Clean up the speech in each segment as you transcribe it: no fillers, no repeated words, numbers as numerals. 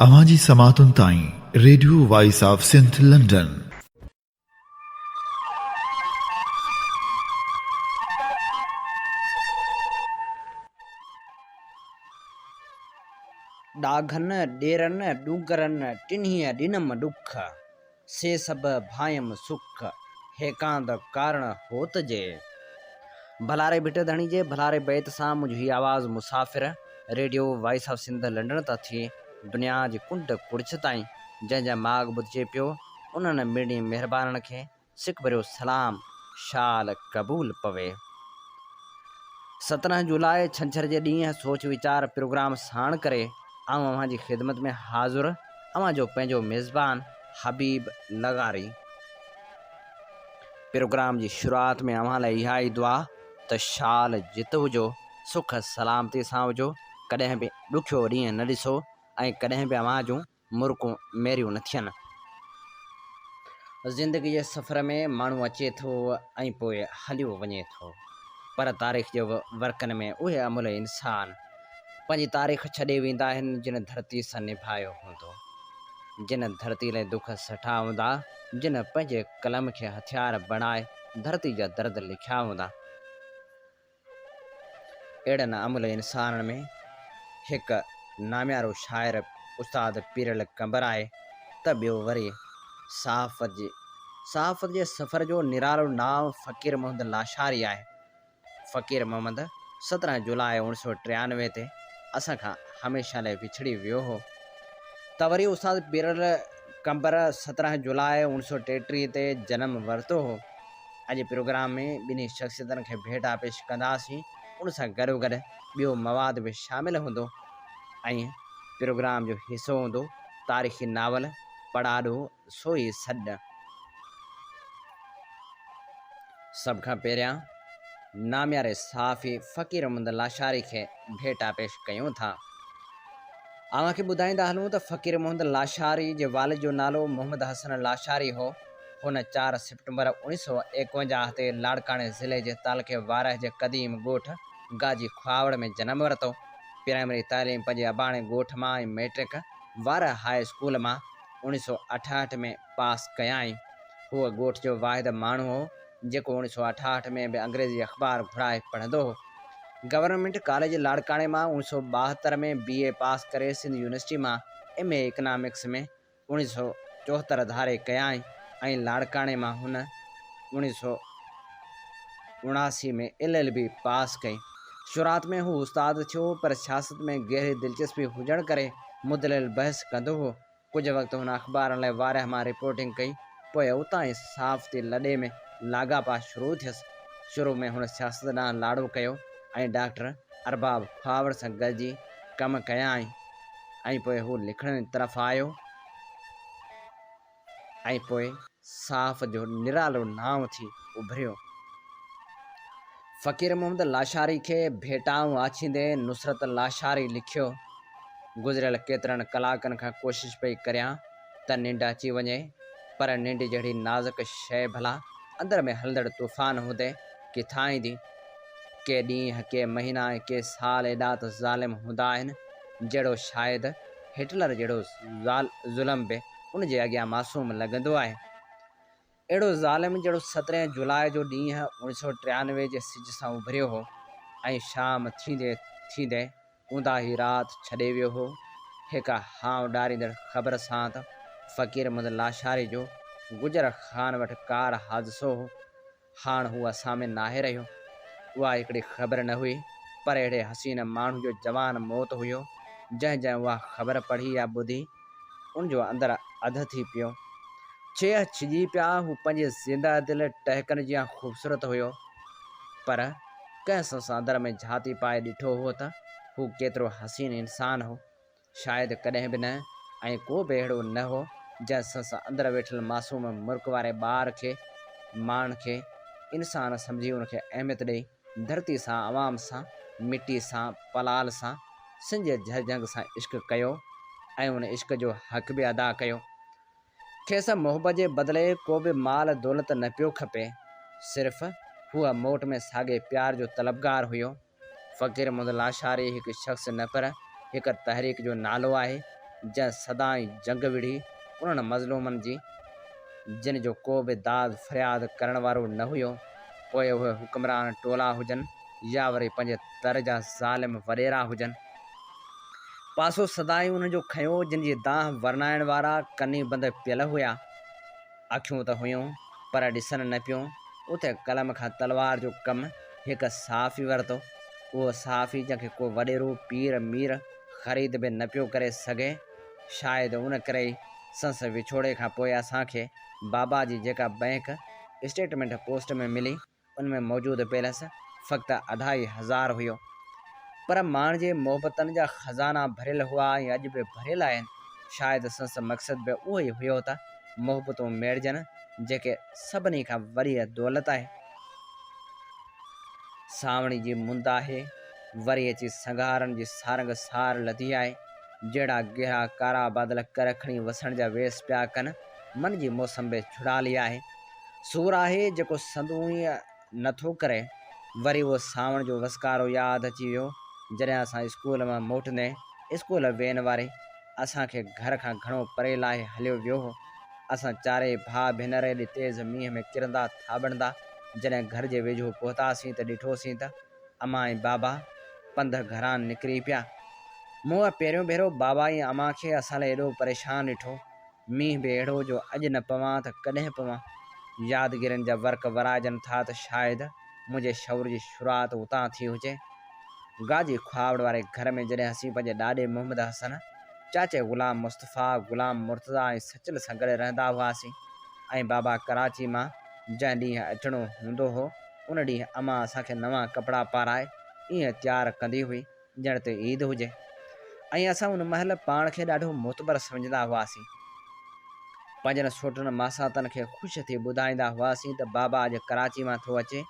अवांजी समातुन ताईं radio voice of Sindh London. डाघन डेरन डूगरन टिन्हिय डिनम दुख से सब भायम सुख हेकांद कारण होत जे। भलारे बिटे धणी जे भलारे बैत सां मुझी आवाज़ मुसाफ़िर radio voice of Sindh London ता थी दुनिया जी कुंड कुड़छ ताईं जंहिंजा माग ॿुधिजे पियो उन्हनि मिड़ी महिरबाननि खे सिक भरियो सलाम शाल क़बूल पवे। 17 जुलाई छंछर जे ॾींहुं सोच वीचार प्रोग्राम साण करे आऊं अव्हां जी ख़िदमत में हाज़ुर अव्हां जो पंहिंजो मेज़बान हबीब लगारी। प्रोग्राम जी शुरुआत में अव्हां लाइ इहा ई दुआ त शाल जित हुजो, सुख सलामती सां हुजो, कॾहिं बि ॾुखियो ॾींहुं न ॾिसो ऐं कॾहिं बि अव्हां जूं मुर्कूं मेरियूं न थियनि। ज़िंदगी जे सफ़र में माण्हू अचे थो ऐं पोइ हलियो वञे थो, पर तारीख़ जे वर्कनि में उहे अमुल इंसान पंहिंजी तारीख़ छॾे वेंदा आहिनि जिन धरती सां निभायो हूंदो, जिन धरती लाइ दुख सठा हूंदा, जिन पंहिंजे कलम खे हथियार बणाए धरती जा दर्द लिखिया हूंदा। अहिड़नि अमुल इंसाननि में हिकु नाम्यारो शाइर उस्ताद पीरल कंबर आहे त ॿियो वरी सहाफ़त जे सफ़र जो निरालो नाम फ़कीर मोहम्मद लाशारी आहे। फ़कीर मोहम्मद 17 जुलाई 1993 ते असां खां हमेशह लाइ विछड़ी वियो हो, त वरी उस्ताद पीरल कंबर 17 जुलाई 1933 ते जनम वरितो हो। अॼु प्रोग्राम में ॿिन्ही शख़्सियतनि खे भेटा पेश कंदासीं, उन सां गॾोगॾु ॿियो मवाद बि शामिल हूंदो ऐं प्रोग्राम जो हिसो हूंदो तारीख़ी नावल पढ़ाॾो सोई सॾ। सभ खां पहिरियां नाम्यारे सहाफ़ी फ़कीर मोहम्मद लाशारी खे भेटा पेश कयूं था। अव्हां खे ॿुधाईंदा हलूं त फ़कीर मोहम्मद लाशारी जे वालिद जो नालो मोहम्मद हसन लाशारी हो। हुन 4 सितंबर 1951 ते लाड़काणे ज़िले जे तालुके वारह जे क़दीम ॻोठ गाजी ख्वावड़ में जनम वरितो। प्राइमरी तालीम पंहिंजे अबाणे ॻोठ मां ऐं मैट्रिक वारह हाई स्कूल मां 1968 में पास कयाई। हूअ ॻोठ जो वाहिद माण्हू हो जेको 1968 में बि अंग्रेज़ी अख़बार घुराए पढ़ंदो हो। गवर्नमेंट कॉलेज लाड़काणे मां 1972 में BA पास करे सिंध यूनिवर्सिटी मां MA इकनॉमिक्स में 1974 धारे कयाई ऐं लाड़काणे मां हुन 1979 में LLB पास कई। शुरुआत में हू उस्ताद थियो, पर सियासत में गहरी दिलचस्पी हुजण करे मुदलिल बहस कंदो हो। कुझु वक़्तु हुन अख़बारनि लाइ वारह मां रिपोर्टिंग कई, पोइ उतां ई सहाफ़ती लॾे में लाॻापा शुरू थियसि। शुरू में हुन सियासत ॾांहुं लाड़ो कयो ऐं डॉक्टर अरबाब ख्वावड़ सां गॾिजी कम कयाई ऐं पोइ हू लिखण जी तरफ़ आयो ऐं पोइ सहाफ़त जो निरालो नाम थी उभरियो। फ़कीर मोहम्मद लाशारी खे भेटाऊं आछींदे नुसरत लाशारी लिखियो, गुज़िरियल केतिरनि कलाकनि खां कोशिशि पई करियां त निंड अची वञे, पर निंड जहिड़ी नाज़ुक शइ भला अंदर में हलंदड़ तूफ़ान हूंदे किथां ईंदी। के ॾींहं, के महीना ऐं के साल एॾा त ज़ालिम हूंदा आहिनि जहिड़ो शायदि हिटलर जहिड़ो ज़ुल्म बि उन जे अॻियां मासूम लॻंदो आहे। अहिड़ो ज़ालिम जहिड़ो 17 जुलाई जो ॾींहुं 1993 जे सिज सां उभरियो हो ऐं शाम थींदे थींदे ऊंदा ई राति छॾे वियो हो। हिकु हांव ॾारींदड़ ख़बर सां त फ़कीर मोहम्मद लाशारी जो गुजर ख़ान वटि कार हादिसो हो। हाणे हू असां में नाहे रहियो। उहा हिकिड़ी ख़बर न हुई, पर अहिड़े हसीन माण्हू जो जवान मौत हुयो जंहिं उहा ख़बर पढ़ी या ॿुधी उनजो अंदरि अधु थी पियो। छेह छिजी पिया। हू पंहिंजे ज़िंदा दिलि टहिकनि जियां ख़ूबसूरत हुयो, पर कंहिं संस अंदर में झाती पाए ॾिठो हो त हू केतिरो हसीन इंसान हो। शायदि कॾहिं बि न, ऐं को बि अहिड़ो न हो जंहिं संस अंदरि वेठल मासूम मुल्क वारे ॿार खे माण्हुनि खे इंसान सम्झी उनखे अहमियत ॾेई धरती सां, आवाम सां, मिटी सां, पलाल सां, सिंज झंग सां इश्क कयो ऐं उन इश्क जो हक़ बि अदा कयो। खेसि मोहबत जे बदिले को बि माल दौलत न पियो खपे, सिर्फ़ु हूअ मोट में साॻे प्यार जो तलबगार हुयो। फ़कीर मोहम्मद लाशारी हिकु शख़्स न, पर हिकु तहरीक जो नालो आहे जंहिं सदाई जंग विढ़ी उन्हनि मज़लूमनि जी जिन जो को बि दाद फ़रियाद करण वारो न हुयो, पोइ उहे हुक्मरान टोला हुजनि या वरी पंहिंजे दर जा ज़ालिम वॾेरा हुजनि। पासो सदाई उन्हनि जो खंयो जिन जी दांह वरनाइण वारा कनी बंद पियल हुया। अखियूं त हुयूं पर ॾिसण न पियूं। उते कलम खां तलवार जो कमु हिकु साफ़ी वरितो, उहो साफ़ी जंहिंखे को वॾेरो पीर मीर ख़रीद बि न पियो करे सघे। शायदि उन करे ई संस विछोड़े खां पोइ असांखे बाबा जी जेका बैंक स्टेटमेंट पोस्ट में मिली उन में मौजूदु बैलेंस फ़क़्ति 2500 हुयो। पर माण्हुनि जे मोहबतनि जा ख़ज़ाना भरियल हुआ ऐं अॼु बि भरियल आहिनि। शायदि संस मक़सदु बि उहो ई हुयो त मोहबतूं मेड़जनि जेके सभिनी खां वॾी दौलत आहे। सावणी जी मुंद आहे, वरी अची संघारनि जी सारंग सार लधी आहे। जहिड़ा गहरा कारा बादल कर खणी वसण जा वेस पिया कनि, मन जी मौसम बि छुड़ाली आहे। सूर आहे जेको संदूं ई नथो करे। वरी उहो सावण जो वसकारो यादि अची वियो जॾहिं असां स्कूल मां मोटंदे स्कूल वेन वारे असांखे घर खां घणो परे लाहे हलियो वियो हो। असां चारे भाउ भेनर एॾे तेज़ मींहं में किरंदा थाबड़ंदा जॾहिं घर जे वेझो पहुतासीं त ॾिठोसीं त अमां ऐं बाबा पंध घरां निकिरी पिया। मूं पहिरियों भेरो बाबा ऐं अमां खे असां लाइ एॾो परेशान ॾिठो। मींहं बि अहिड़ो जो अॼु न पवां त कॾहिं पवां। यादगिरियुनि जा वर्क वराइजनि था त शायदि मुंहिंजे शौर जी शुरूआति उतां थी हुजे। गाजी ख्वाबड़ वारे घर में जॾहिं असीं पंहिंजे ॾाॾे मोहम्मद हसन, चाचे गुलाम मुस्तफ़ा, गुलाम मुर्तज़ा ऐं सचल सां गॾु रहंदा हुआसीं ऐं बाबा कराची मां जंहिं ॾींहुं अचिणो हूंदो हो उन ॾींहुं अमां असांखे नवां कपिड़ा पाराए ईअं तयारु कंदी हुई ॼण त ईद हुजे। ऐं असां उन महिल पाण खे ॾाढो मोतबर सम्झंदा हुआसीं। पंहिंजनि सोटनि मासातनि खे ख़ुशि थी ॿुधाईंदा हुआसीं त बाबा अॼु कराची मां थो अचे।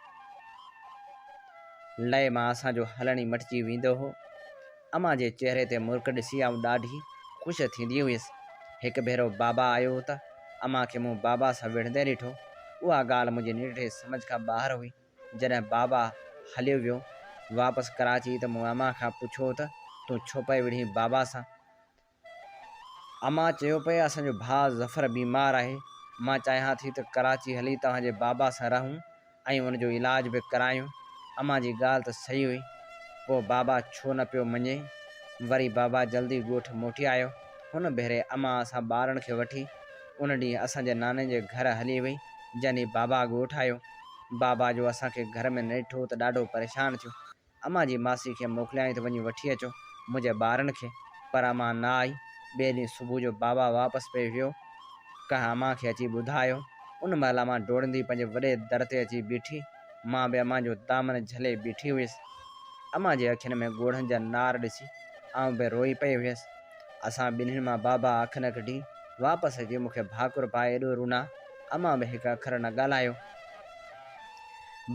लय मां असांजो हलणी मटिजी वेंदो हो। अमां जे चहिरे ते मुर्क ॾिसी आऊं ॾाढी ख़ुशि थींदी हुयसि। हिकु भेरो बाबा आयो त अमां खे मूं बाबा सां विढ़ंदे ॾिठो। उहा ॻाल्हि मुंहिंजी निढे सम्झ खां ॿाहिरि हुई। जॾहिं बाबा हलियो वियो वापसि कराची त मूं अमां खां पुछो त तूं छो पए विढ़ी बाबा सां। अमां चयो पए असांजो भाउ ज़फ़र बीमार आहे। मां चाहियां थी त कराची हली तव्हांजे बाबा सां रहूं ऐं उनजो इलाज बि करायूं। अमां जी ॻाल्हि त सही हुई। पोइ बाबा छो न पियो मञे। वरी बाबा जल्दी ॻोठु मोटी आयो। हुन भेरे अमां असां ॿारनि खे वठी उन ॾींहुं असांजे नाने जे घर हली वई जॾहिं बाबा ॻोठु आयो। बाबा जो असांखे घर में न ॾिठो त ॾाढो परेशान थियो। अमां जी मासी खे मोकिलियाईं त वञी वठी अचो मुंहिंजे ॿारनि खे, पर अमां न आई। ॿिए ॾींहुं सुबुह जो बाबा वापसि पियो वियो। कंहिं अमां खे अची ॿुधायो। उन महिल अमां डोड़ंदी पंहिंजे वॾे दर ते अची बीठी। मां बि अमां जो दामन झले बीठी हुयसि। अमां जे अखियुनि में ॻोढ़नि जा नार ॾिसी आउं बि रोई पई हुयसि। असां ॿिन्हिनि मां बाबा अखि न कढी वापसि अची मूंखे भाकुर पाए एॾो रुना अमां बि हिकु अखर न ॻाल्हायो।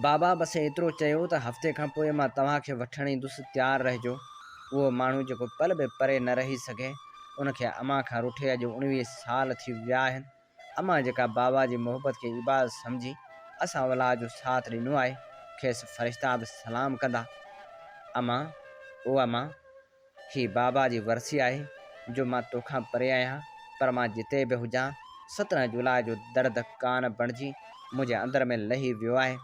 बाबा बसि एतिरो चयो त हफ़्ते खां पोइ मां तव्हांखे वठणु ईंदुसि, तयारु रहिजो। उहो माण्हू जेको पल बि परे न रही सघे उनखे अमां खां रुठे अॼु 19 साल थी विया आहिनि। अमां जेका बाबा जी मोहबत खे इबादत सम्झी असां औलाद जो साथ ॾिनो आहे, खेसि फ़रिश्ता बि सलाम कंदा। अमां ही बाबा जी वरसी आहे जो मां तोखां परे आहियां, पर मां जिते बि हुजां 17 जुलाई जो दर्द कान बणिजी मुंहिंजे अंदर में लही वियो आहे।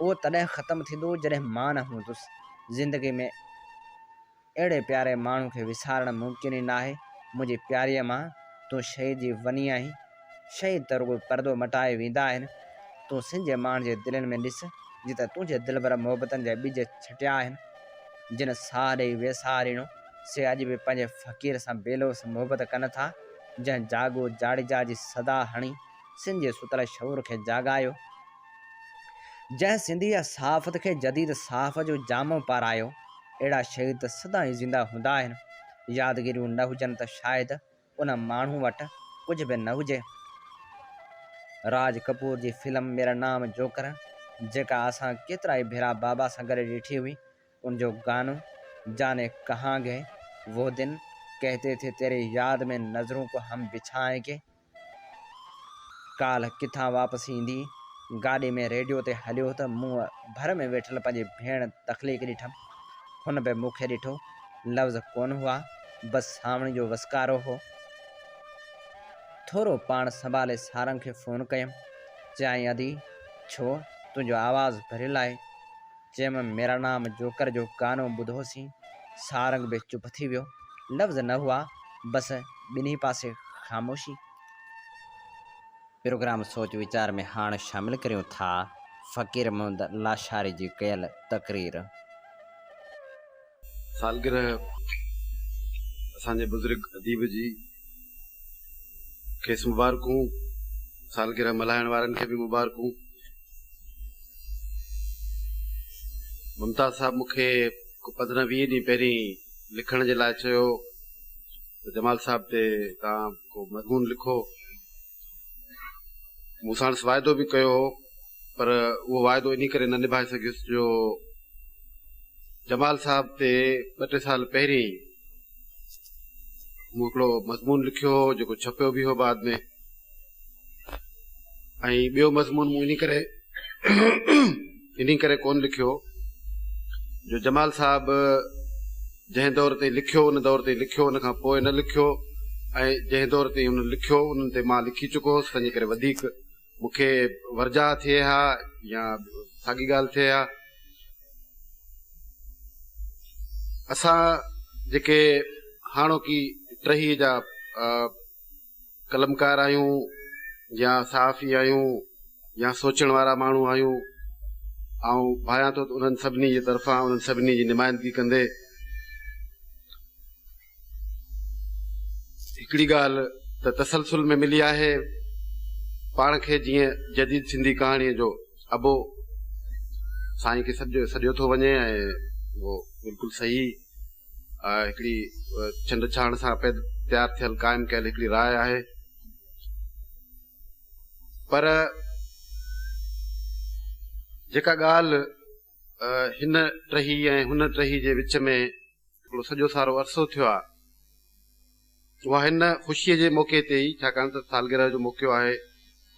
उहो तॾहिं ख़तमु थींदो जॾहिं मां न हूंदुसि। ज़िंदगी में अहिड़े प्यारे माण्हू खे विसारणु मुमकिन ई न आहे। मुंहिंजी प्यारीअ मां तूं शहीद जी वञी आहीं। शहीद त रुॻो परदो मटाए वेंदा आहिनि। तूं सिंजे माण्हुनि जे दिलनि में ॾिस जिते तुंहिंजे दिलबर मोहबतनि जा ॿिज छटिया आहिनि। जिन साह ॾेई वेसारीणो से अॼु बि पंहिंजे फ़क़ीर सां बेलोस मोहबत कनि था। जंहिं जागो जाड़िजा जी सदा हणी सिंध जे सुतल शऊर खे जाॻायो। जंहिं सिंधी सहाफ़त खे जदीद सहाफ़ जो जामो पारायो। अहिड़ा शहीद त सदाईं ज़िंदा हूंदा आहिनि। यादगिरियूं न हुजनि त शायदि उन माण्हू वटि कुझु बि न हुजे। राज कपूर जी फिल्म मेरा नाम जोकर जेका असां केतिरा ई भेरा बाबा सां गॾु ॾिठी हुई, उनजो गानो जाने कहाँ गए वो दिन, कहते थे तेरी याद में नज़रों को हम बिछाएंगे, काल्ह किथां वापसि ईंदी गाॾी में रेडियो ते हलियो त मूं भर में वेठल पंहिंजी भेण तख़लीक़ ॾिठमि। हुन बि मूंखे ॾिठो। लफ़्ज़ कोन हुआ बस सामणे जो वसकारो हो। थोरो पाण संभाले सारंग खे फ़ोन कयमि, चयाईं अदी छो तुंहिंजो आवाज़ भरियलु आहे। चयमि मेरा नाम जोकर जो गानो ॿुधोसीं। सारंग बि चुप थी वियो, लफ़्ज़ न हुआ, बस ॿिन्ही पासे ख़ामोशी। प्रोग्राम सोच वीचार में हाणे शामिल करियूं था फ़कीर मोहम्मद लाशारी जी कयल तक़रीर। सालगिरह असांजे बुज़ुर्ग अदीब जी खेसि मुबारकूं, सालगिरह मल्हाइण वारनि खे बि मुबारकूं। मुमताज़ साहब मूंखे 15-20 ॾींहं पहिरीं लिखण जे लाइ चयो त जमाल साहब ते तव्हां को मज़मून लिखो। मूं साण वाइदो बि कयो हो, पर उहो वाइदो इन करे न निभाए सघियुसि जो जमाल साहब ते 2-3 साल पहिरीं मूं हिकिड़ो मज़मून लिखियो हो जेको छपियो बि हो बाद में। ऐं ॿियो मज़मून मूं इन करे कोन लिखियो जो जमाल साहब जंहिं दौर ते लिखियो उन दौर ते लिखियो, उन खां पोइ न लिखियो, ऐं जंहिं दौर ते हुन लिखियो उन्हनि ते मां लिखी चुको हुउसि। तंहिंजे करे वधीक मूंखे वर्जा थिए हा या साॻी ॻाल्हि थिए हा। असां जेके हाणोकी टही जा कलमकार आहियूं या सहाफ़ी आहियूं या सोचण वारा माण्हू आहियूं, ऐं भायां थो उन्हनि सभिनी जे तरफ़ां उन्हनि सभिनी जी नुमाइंदगी कंदे हिकिड़ी ॻाल्हि त तसलसुल में मिली आहे पाण खे, जीअं जदीद सिंधी कहाणीअ जो अबो साईं खे सॼो थो वञे ऐं उहो बिल्कुलु सही हिकिड़ी चंड छाण सां तयारु थियल क़ाइमु कयल हिकिड़ी राय आहे। पर जेका ॻाल्हि हिन टही ऐं हुन टही जे विच में हिकिड़ो सॼो सारो अरसो थियो आहे, उहा हिन ख़ुशीअ जे मौक़े ते ई, छाकाणि त सालगिरह जो मौक़ो आहे,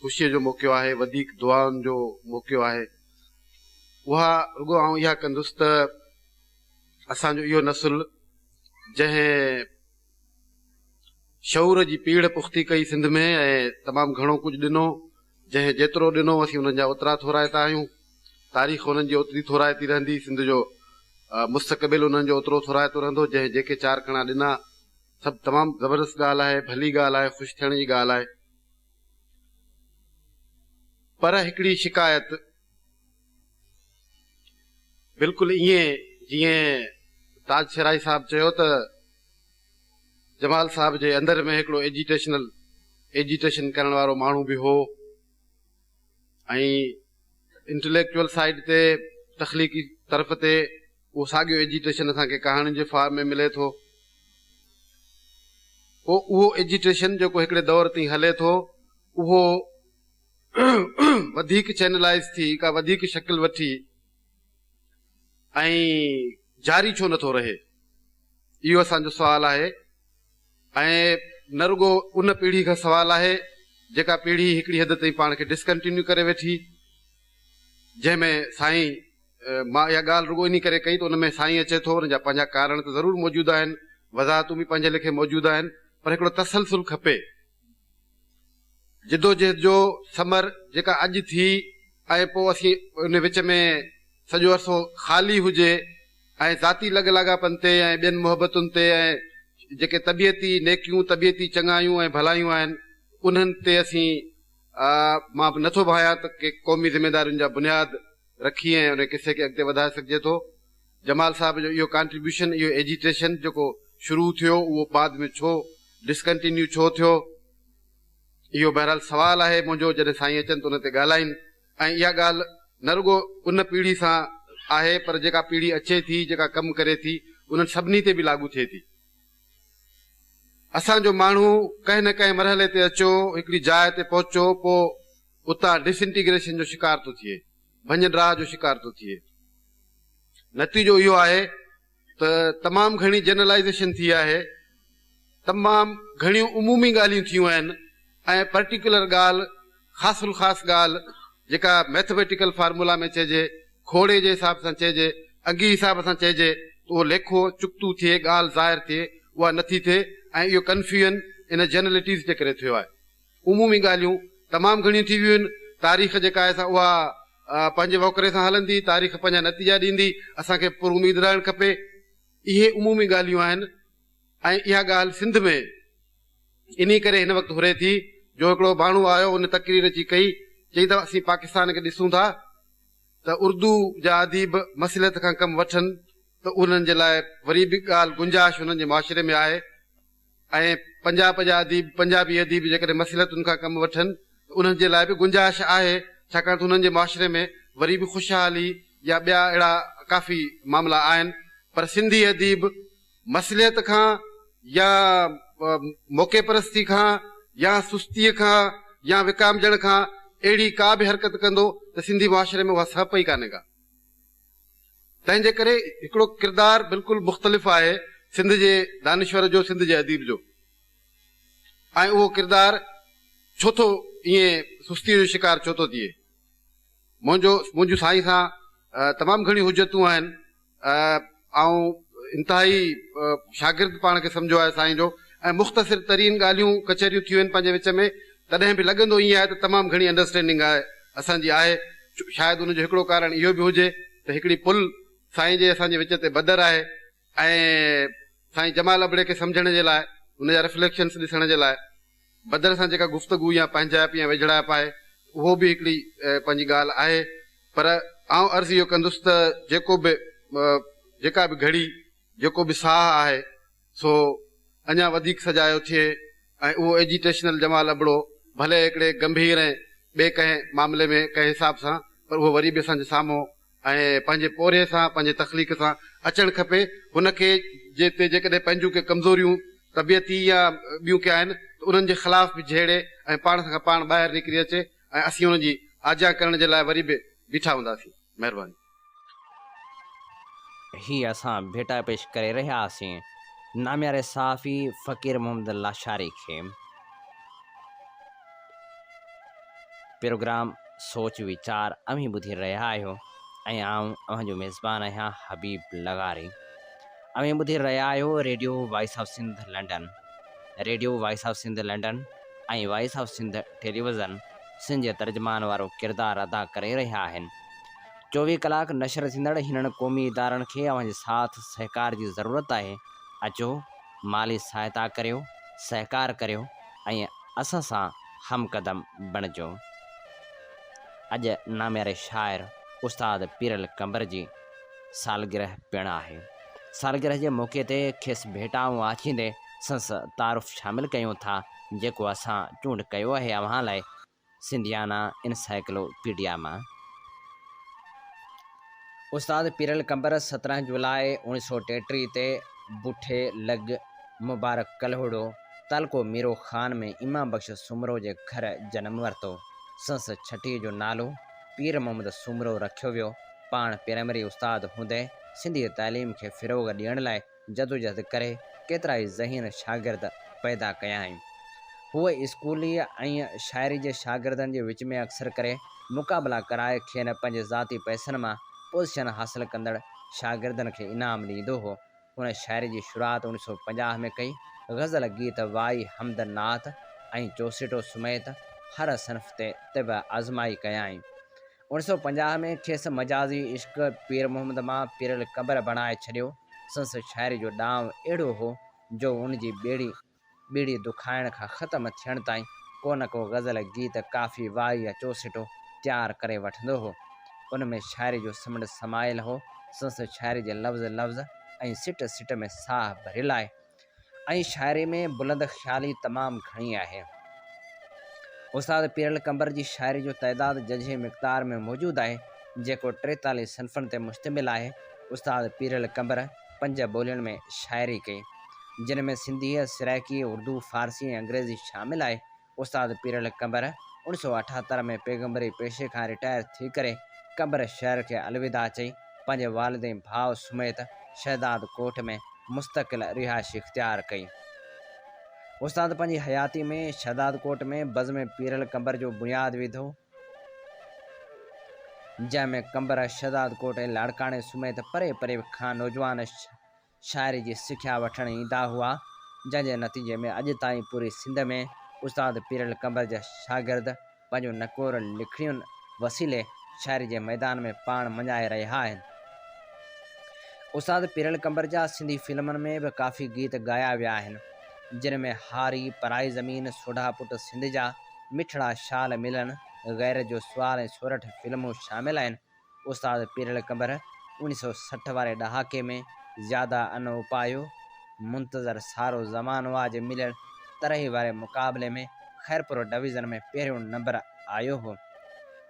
ख़ुशीअ जो मौक़ो आहे, वधीक दुआउनि जो मौक़ो आहे। उहा रुॻो आउं इहा कंदुसि त असांजो इहो नसुल जंहिं शऊर जी पीढ़ पुख़्ती कई सिंध में ऐं तमामु घणो कुझु ॾिनो, जंहिं जेतिरो ॾिनो असीं हुननि जा ओतिरा थोराइता आहियूं। तारीख़ हुननि जी ओतिरी थोराइती रहंदी, सिंध जो मुस्तक़बिल हुननि जो ओतिरो थोराइतो रहंदो। जंहिं जेके 4 कणा ॾिना सभु तमामु ज़बरदस्त ॻाल्हि आहे, भली ॻाल्हि आहे, ख़ुशि थियण जी ॻाल्हि आहे। पर हिकिड़ी शिकायत बिल्कुलु ईअं जीअं ताज शराई साहब चयो त जमाल साहब जे अंदर में हिकिड़ो एजिटेशन करण वारो माण्हू बि हो, ऐं इंटेलेक्चुअल साइड ते तख़लीक़ी तरफ़ ते उहो साॻियो एजिटेशन असांखे कहाणियुनि जे फॉर्म में मिले थो। पोइ उहो एजिटेशन जेको हिकिड़े दौर ताईं हले थो, उहो वधीक चैनलाइज़ थी, का वधीक शकिल वठी ऐं जारी छो नथो रहे, इहो असांजो सुवालु आहे। ऐं न रुॻो उन पीढ़ी खां सुवालु आहे जेका पीढ़ी हिकिड़ी हद ताईं पाण खे डिसकंटिन्यू करे वेठी, जंहिंमें साईं मां इहा ॻाल्हि रुॻो इन करे कई त उन में साईं अचे थो, हुन जा पंहिंजा कारण त ज़रूरु मौजूदु आहिनि, वज़ाहतूं बि पंहिंजे लेखे मौजूदु आहिनि, पर हिकिड़ो तसलसुल खपे। जिदोजहद जो समर जेका अॼु थी ऐं पोइ असीं उन विच में सॼो अरसो ख़ाली हुजे ऐं ज़ाती लॻापन ते ऐं ॿियनि मोहबतुनि ते ऐं जेके तबियती नेकियूं, तबियती चङायूं ऐं भलायूं आहिनि, उन्हनि ते असीं मां बि नथो भायां त के क़ौमी ज़िमेदारियुनि जा बुनियाद रखी ऐं उन किसे खे अॻिते वधाए सघिजे थो। जमाल साहब जो इहो कॉन्ट्रीब्यूशन, इहो एजिटेशन जेको शुरू थियो, उहो बाद में छो डिसकंटिन्यू छो थियो, इहो बहरहाल सवाल आहे मुंहिंजो। जॾहिं साईं अचनि त उन ते ॻाल्हाइनि। ऐं इहा ॻाल्हि न रुॻो उन पीढ़ी सां आहे, पर जेका पीढ़ी अचे थी, जेका कमु करे थी, उन्हनि सभिनी ते बि लागू थिए थी। असांजो माण्हू कंहिं न कंहिं मरहले ते अचो, हिकिड़ी जाइ ते पहुचो, पोइ उतां डिसइंटीग्रेशन जो शिकार थो थिए, भञ-ड्राह जो शिकार थो थिए। नतीजो इहो आहे त तमामु घणी जनरलाइज़ेशन थी आहे, तमामु घणियूं उमूमी ॻाल्हियूं थियूं आहिनि, ऐं पर्टिकुलर ॻाल्हि, ख़ासुल ख़ासि ॻाल्हि जेका मैथमेटिकल फार्मूला में चइजे, खोड़े जे हिसाब सां चइजे, अंगी हिसाब सां चइजे, त उहो लेखो चुक्तू थिए, ॻाल्हि ज़ाहिर थिए, उहा नथी थिए ऐं इहो कन्फ्यूजन इन जनरलिटीज़ जे करे थियो आहे। उमूमी ॻाल्हियूं तमामु घणियूं थी वियूं आहिनि। तारीख़ जेका आहे उहा पंहिंजे वोकरे सां हलंदी, तारीख़ पंहिंजा नतीजा ॾींदी, असांखे पुर उमीद रहणु खपे। इहे उमूमी ॻाल्हियूं आहिनि ऐं इहा ॻाल्हि सिंध में इन करे हिन वक़्तु हुरे थी जो हिकिड़ो माण्हू आयो, उन तकरीर अची कई, चई त असीं पाकिस्तान खे ॾिसूं था त उर्दू जा अदीब मसलियत खां कमु वठनि त उन्हनि जे लाइ वरी बि ॻाल्हि गुंजाइश हुननि जे मुआशिरे में आहे, ऐं पंजाब जा अदीब, पंजाबी अदीब जेकॾहिं मसलियतुनि खां कमु वठनि त उन्हनि जे लाइ बि गुंजाइश आहे, छाकाणि त हुननि जे मुआशिरे में वरी बि ख़ुशहाली या ॿिया अहिड़ा काफ़ी मामला आहिनि। पर सिंधी अदीब मसलियत खां या मौक़े परस्ती खां या सुस्तीअ खां या विकामजण खां अहिड़ी का बि हरकत कंदो त सिंधी मुआशिरे में उहा सह पई कान्हे का। तंहिंजे करे हिकिड़ो किरदारु बिल्कुलु मुख़्तलिफ़ आहे सिंध जे दानिश्वर जो, सिंध जे अदीब जो, ऐं उहो किरदारु छो थो ईअं सुस्तीअ जो शिकार छो थो थिए। मुंहिंजूं साईं सां तमामु घणियूं हुजतूं आहिनि, ऐं इंतिहाई शागिर्द पाण खे सम्झो आहे साईं जो, ऐं मुख़्तसिर तरीन ॻाल्हियूं कचहरियूं थियूं आहिनि पंहिंजे विच में, तॾहिं बि लॻंदो ईअं आहे त तमामु घणी अंडरस्टैंडिंग आहे असांजी आहे। शायदि हुनजो हिकिड़ो कारण इहो बि हुजे त हिकिड़ी पुल साईं जे असांजे विच ते बदर आहे, ऐं साईं जमाल अबड़े खे सम्झण जे लाइ, हुनजा रिफ्लेक्शन्स ॾिसण जे लाइ बदर सां जेका गुफ़्तगू या पंहिंजाइप या वेझड़ाइप आहे उहो बि हिकिड़ी पंहिंजी ॻाल्हि आहे। पर आउं अर्ज़ु इहो कंदुसि त जेका बि घड़ी, जेको बि साह आहे सो अञा वधीक सजायो थिए, ऐं उहो एजिटेशनल जमाल अबड़ो भले हिकिड़े गंभीर ऐं ॿिए कंहिं मामले में कंहिं हिसाब सां, पर उहो वरी बि असांजे साम्हूं ऐं पंहिंजे पोरे सां, पंहिंजे तख़लीक़ सां अचणु खपे। हुनखे जेते जेकॾहिं पंहिंजूं के कमज़ोरियूं तबियती या ॿियूं के आहिनि त उन्हनि जे ख़िलाफ़ बि जहिड़े ऐं पाण खां पाण ॿाहिरि निकिरी अचे, ऐं असीं हुनजी आजा करण जे लाइ वरी बि बीठा हूंदासीं। महिरबानी। ही असां भेटा पेश करे रहिया हुआसीं नाम्यारे साफ़ी फ़कीर मोहम्मद लाशारी खे। प्रोग्राम सोच वीचार अमी ॿुधी रहिया आहियो ऐं आउं अव्हांजो मेज़बान आहियां हबीब लगारी। अमी ॿुधी रहिया आहियो radio voice of Sindh London. Radio voice of Sindh London ऐं voice of Sindh television Sindh जे तर्जमान वारो किरदारु अदा करे रहिया आहिनि। 24 कलाक नशर थींदड़ हिननि क़ौमी इदारनि खे अव्हांजे साथ सहकार जी ज़रूरत आहे। अचो माली सहायता करियो, सहकार करियो ऐं असां सां हमक़दम बणिजो। अॼु नाम्यारे शाइर उस्ताद पीरल कंबर जी सालगिरह पिणु आहे। सालगिरह जे मौक़े ते खेसि भेटाऊं आछींदे संस तारुफ़ शामिल कयूं था, जेको असां चूंड कयो आहे अव्हां लाइ सिंधियाना इनसाइक्लोपीडिया मां। उस्ताद पीरल कंबर 17 जुलाई 1933 ते बुठे लॻ मुबारक कलहोड़ो तालको मीरो ख़ान में इमाम बख्श सुमरो जे घर जनमु वरितो। संस छठी जो नालो पीर मोहम्मद सुमरो रखियो वियो। पाण प्राइमरी उस्ताद हूंदे सिंधी तालीम खे फ़िरोग ॾियण लाइ जदोजहद करे केतिरा ई ज़हीन शागिर्द पैदा कया आहिनि। हूअ स्कूली ऐं शाइरी जे शागिर्दनि जे विच में अक्सर करे मुक़ाबला कराए खेनि पंहिंजे ज़ाती पैसनि मां पोज़ीशन हासिल कंदड़ शागिर्दनि खे इनाम ॾींदो हो। हुन शाइरी जी शुरूआत 1950 में कई। गज़ल, गीत, वाई, हमद, नात ऐं चौसिटो समेत हर सनफ़ ते तिब आज़माई कयाई। 1950 में खेसि मजाज़ी इश्क पीर मोहम्मद मां पीरल कंबर बणाए छॾियो। संस शाइरी जो ॾांव अहिड़ो हो जो उन जी ॿीड़ी दुखाइण खां ख़तमु थियण ताईं को न को गज़ल, गीत, काफ़ी, वाई या चौसिटो तयारु करे वठंदो हो। उन में शाइरी जो समुंड समायल हो। संस शाइरी जे लफ़्ज़ लफ़्ज़ ऐं सिट सिट में साह भरियल आहे ऐं शाइरी में बुलंद ख़्याली तमामु घणी आहे। उस्ताद पीरल कंबर जी शाइरी जो तइदाद जझे मिक़दार में मौजूदु आहे, जेको 43 सनफ़नि ते मुश्तमिल आहे। उस्ताद पीरल कंबर 5 ॿोलियुनि में शाइरी कई, जिन में सिंधी, सिरैकी, उर्दू, फ़ारसी ऐं अंग्रेज़ी शामिल आहे। उस्ताद पीरल कंबर 1978 में पैगम्बरी पेशे खां रिटायर थी करे कंबर शहर खे अलविदा चई पंहिंजे वालिद भाउ समेत शहदाद कोट में मुस्तक़िल रिहाइश इख्तियार कई। उस्ताद पंहिंजी हयाती में शहदाद कोट में बज़्म पीरल कंबर जो बुनियादु विधो, जंहिंमें कंबर शहदाद कोट ऐं लाड़काणे समेत परे परे खां नौजवान शाइरी जी सिख्या वठण ईंदा हुआ। जंहिंजे नतीजे में अॼु ताईं पूरी सिंध में उस्ताद पीरल कंबर जा शागिर्द पंहिंजो नकोर लिखड़ियुनि वसीले शाइरी जे मैदान में पाण मञाए रहिया आहिनि। उस्ताद पीरल कंबर जा सिंधी फिल्मनि में बि काफ़ी गीत ॻाया विया आहिनि, जिन में हारी, पराई ज़मीन, सोढा पुट सिंध जा, मिठड़ा शाल मिलन, गैर जो सुवाल ऐं सोरठ फिल्मूं शामिल आहिनि। उस्ताद पीरल कंबर 1960 वारे ॾहाके में ज़्यादा अन उपायो, मुंतज़र सारो ज़मानो आज मिलियल तरह वारे मुक़ाबले में खैरपुर डिवीज़न में पहिरियों नंबर आयो हो।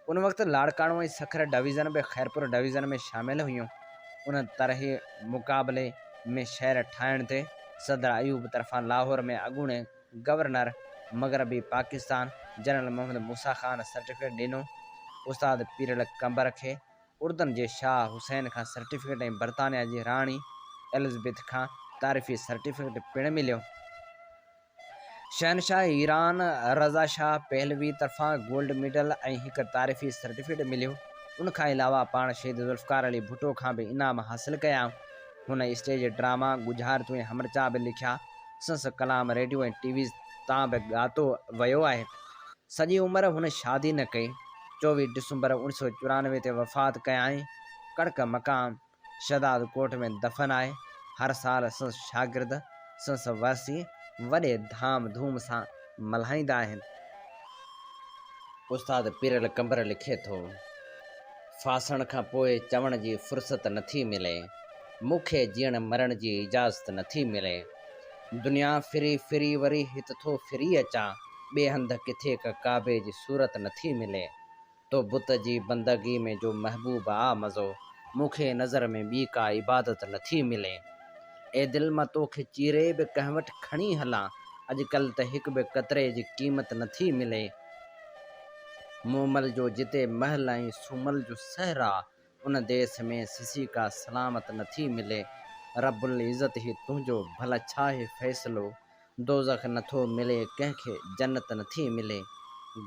उन वक़्तु लाड़काणो ऐं सखर डिवीज़न बि खैरपुर डिवीज़न में शामिल हुयूं। उन तरह मुक़ाबले में शहर ठाहिण ते सदर अयूब तरफ़ां लाहौर में अॻूणे गवर्नर मग़रबी पाकिस्तान जनरल मोहम्मद मूसा ख़ान सर्टिफिकेट ॾिनो। उस्ताद पीरल कंबर खे उर्दन जे शाह हुसैन खां सर्टिफिकेट ऐं बरतानिया जी राणी एलिज़ाबेथ खां तारीफ़ी सर्टिफिकेट पिणु मिलियो। शहनशाह ईरान रज़ा शाह पहलवी तरफ़ां गोल्ड मेडल ऐं हिकु तारीफ़ी सर्टिफिकेट मिलियो। उनखां अलावा पाण शहीद ज़ुल्फ़कार अली भुट्टो खां बि इनाम हासिल कया। हुन स्टेज ड्रामा गुज़ारितूं ऐं हमरचा बि लिखिया। संस कलाम रेडियो ऐं टीवी तां बि ॻातो वियो आहे। सॼी उमिरि हुन शादी न कई। 24 डिसंबर 1994 ते वफ़ात कयाईं। कड़क मक़ाम शहदाद कोट में दफ़न आहे। हर साल संस शागिर्द संस वरसी वॾे धाम धूम सां मल्हाईंदा आहिनि। उस्ताद पीरल कंबर लिखे थो, फासण खां पोइ चवण जी फ़ुर्सत नथी मिले, मूंखे जीअण मरण जी इजाज़त नथी मिले। दुनिया फिरी फिरी वरी हित थो फिरी अचां, ॿिए हंधि किथे काबे जी सूरत नथी मिले। तो बुत जी बंदगी में जो महबूब आ मज़ो, मूंखे नज़र में ॿी का इबादत नथी मिले। ए दिल मां तोखे चीरे बि कंहिं वटि खणी हलां, अॼुकल्ह त हिकु बि क़तरे जी क़ीमत नथी मिले। मोमल जो जिते महल ऐं सुमल जो सहरा, उन देश में सिसी का सलामत नथी मिले। रब्बुल इज़्ज़त ही तुंहिंजो भला छा आहे फ़ैसिलो, दोज़ख नथो मिले कंहिंखे जन्नत नथी मिले।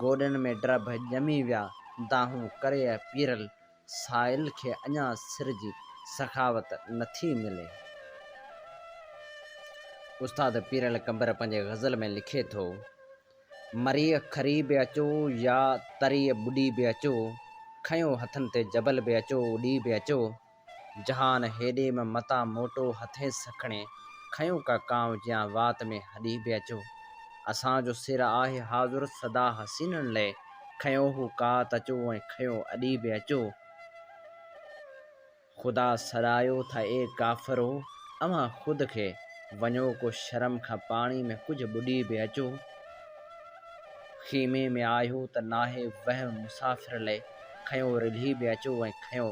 गोॾनि में ड्रभ ॼमी विया दाहूं करे पीरल, साइल खे अञा सिर जी सखावत नथी मिले। उस्ताद पीरल कंबर पंहिंजे ग़ज़ल में लिखे थो, मरी खरी बि अचो या तरी ॿुॾी बि अचो, खयो हथनि ते जबल बि अचो उॾी बि अचो। जहान हेॾे में मता मोटो हथे सखणे, खयो का कांव जियां वात में हॾी बि अचो। असांजो सिर आहे हाज़ुर सदा हसीननि लाइ, खयो हू कात अचो ऐं खयो अॾी बि अचो। ख़ुदा सॾायो था ए काफ़िरो, अव्हां ख़ुदि खे वञो को शर्म खां पाणी में कुझु ॿुॾी बि अचो। ख़ीमे में आहियो त नाहे वहम मुसाफ़िर लाइ, खयो रिढ़ी बि अचो ऐं खयो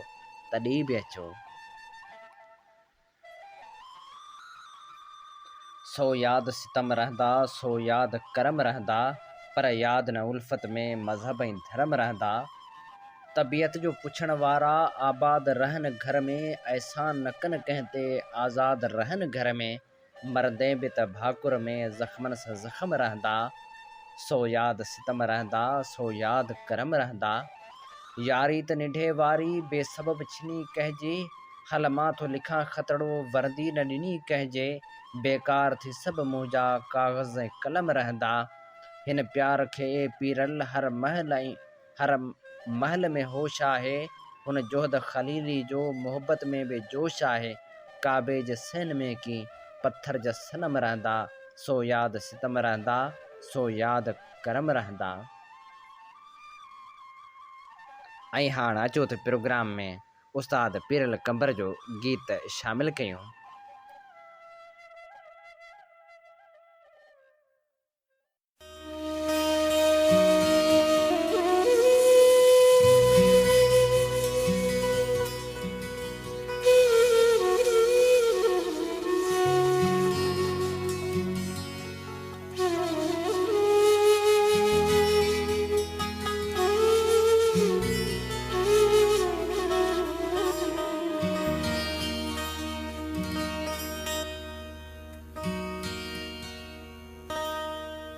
तॾी बि अचो। सो यादि सितम रहंदा, सो यादि करम रहंदा, पर यादि न उल्फत में मज़हब ऐं धर्म रहंदा। तबियत जो पुछण वारा आबाद रहन घर में, एहसान न कनि कंहिं ते आज़ाद रहन घर में। मरदे बि त भाकुर में ज़ख़्मनि सां ज़ख़्म रहंदा। सो यादि सितम रहंदा, सो यादि करम रहंदा। यारी त निढे वारी बेसबब छिनी कहिजे, हल मां थो लिखां ख़तड़ो वर्दी न ॾिनी कहिजे। बेकार थी सभु मुंहिंजा काग़ज़ ऐं कलम रहंदा। हिन प्यार खे पीरल हर महल में होश आहे, हुन जोहद ख़लीली जो मोहब्बत में बि जोश आहे। काबे जे सहन में की पत्थर जा सनम रहंदा, सो यादि सितम रहंदा, सो यादि करम रहंदा। ऐं हाणे अचो त प्रोग्राम में उस्ताद पीरल कंबर जो गीत शामिल कयूं।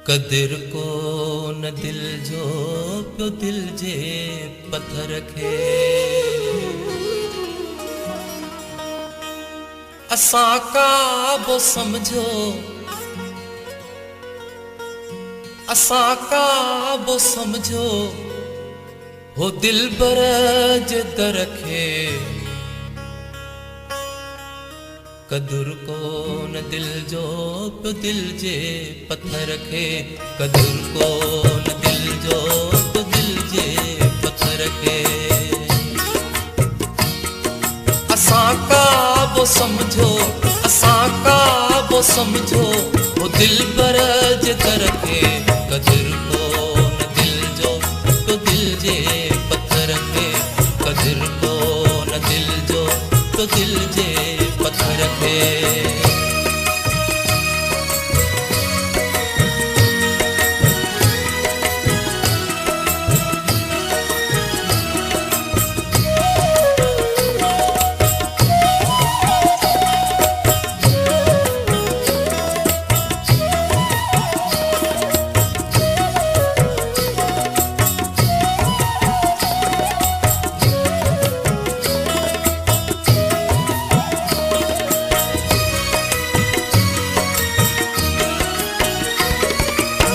कदर को न दिल जो पियो दिल जे पत्थर खे, असां काबो समझो असां काबो समझो हो दिल बरज दरखे कदुर कोन दिल जो पियो दिल जे पत्थर खे कदुर कोन दिल जो पियो दिल जे पत्थर खे असां काबो समझो असां काबो समझो वो दिल बरज दरखे कदुर कोन दिल जो पियो दिल जे पत्थर खे कदुर कोन दिल जो पियो दिल जे पत्थर खे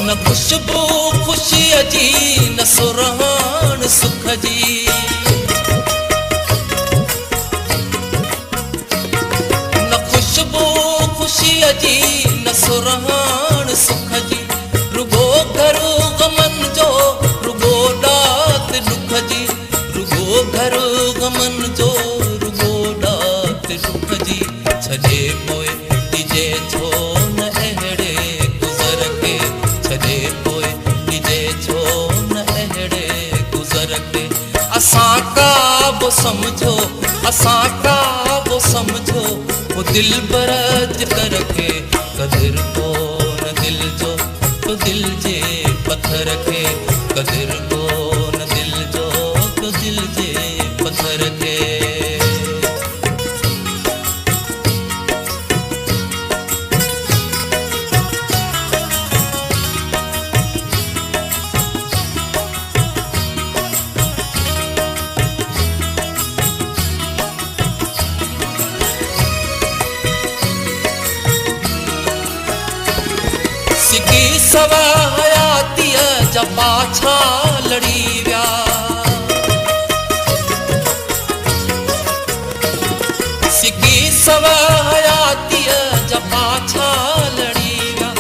न खुशबू खुशी जी न सुरहान सुख जी न खुशबू खुशी जी न सुरहान सुख जी रुगो घरु गमन जो रुगो डात दुख जी रुगो घरु गमन जो रुगो डात दुख जी छजे पोए दिजे छो न अहड़े गुज़र के छजे पोए दिजे छो न अहड़े गुज़र के असां काबो समझो असां काबो समझो वो दिल बरज कर के कदर कोन दिल जो तो दिल जे पत्थर के कदर कोन दिल जो तो दिल जे पत्थर के सिकी सवा हयातीअ जा पाछा लड़ी विया सिकी सवा हयातीअ जा पाछा लड़ी विया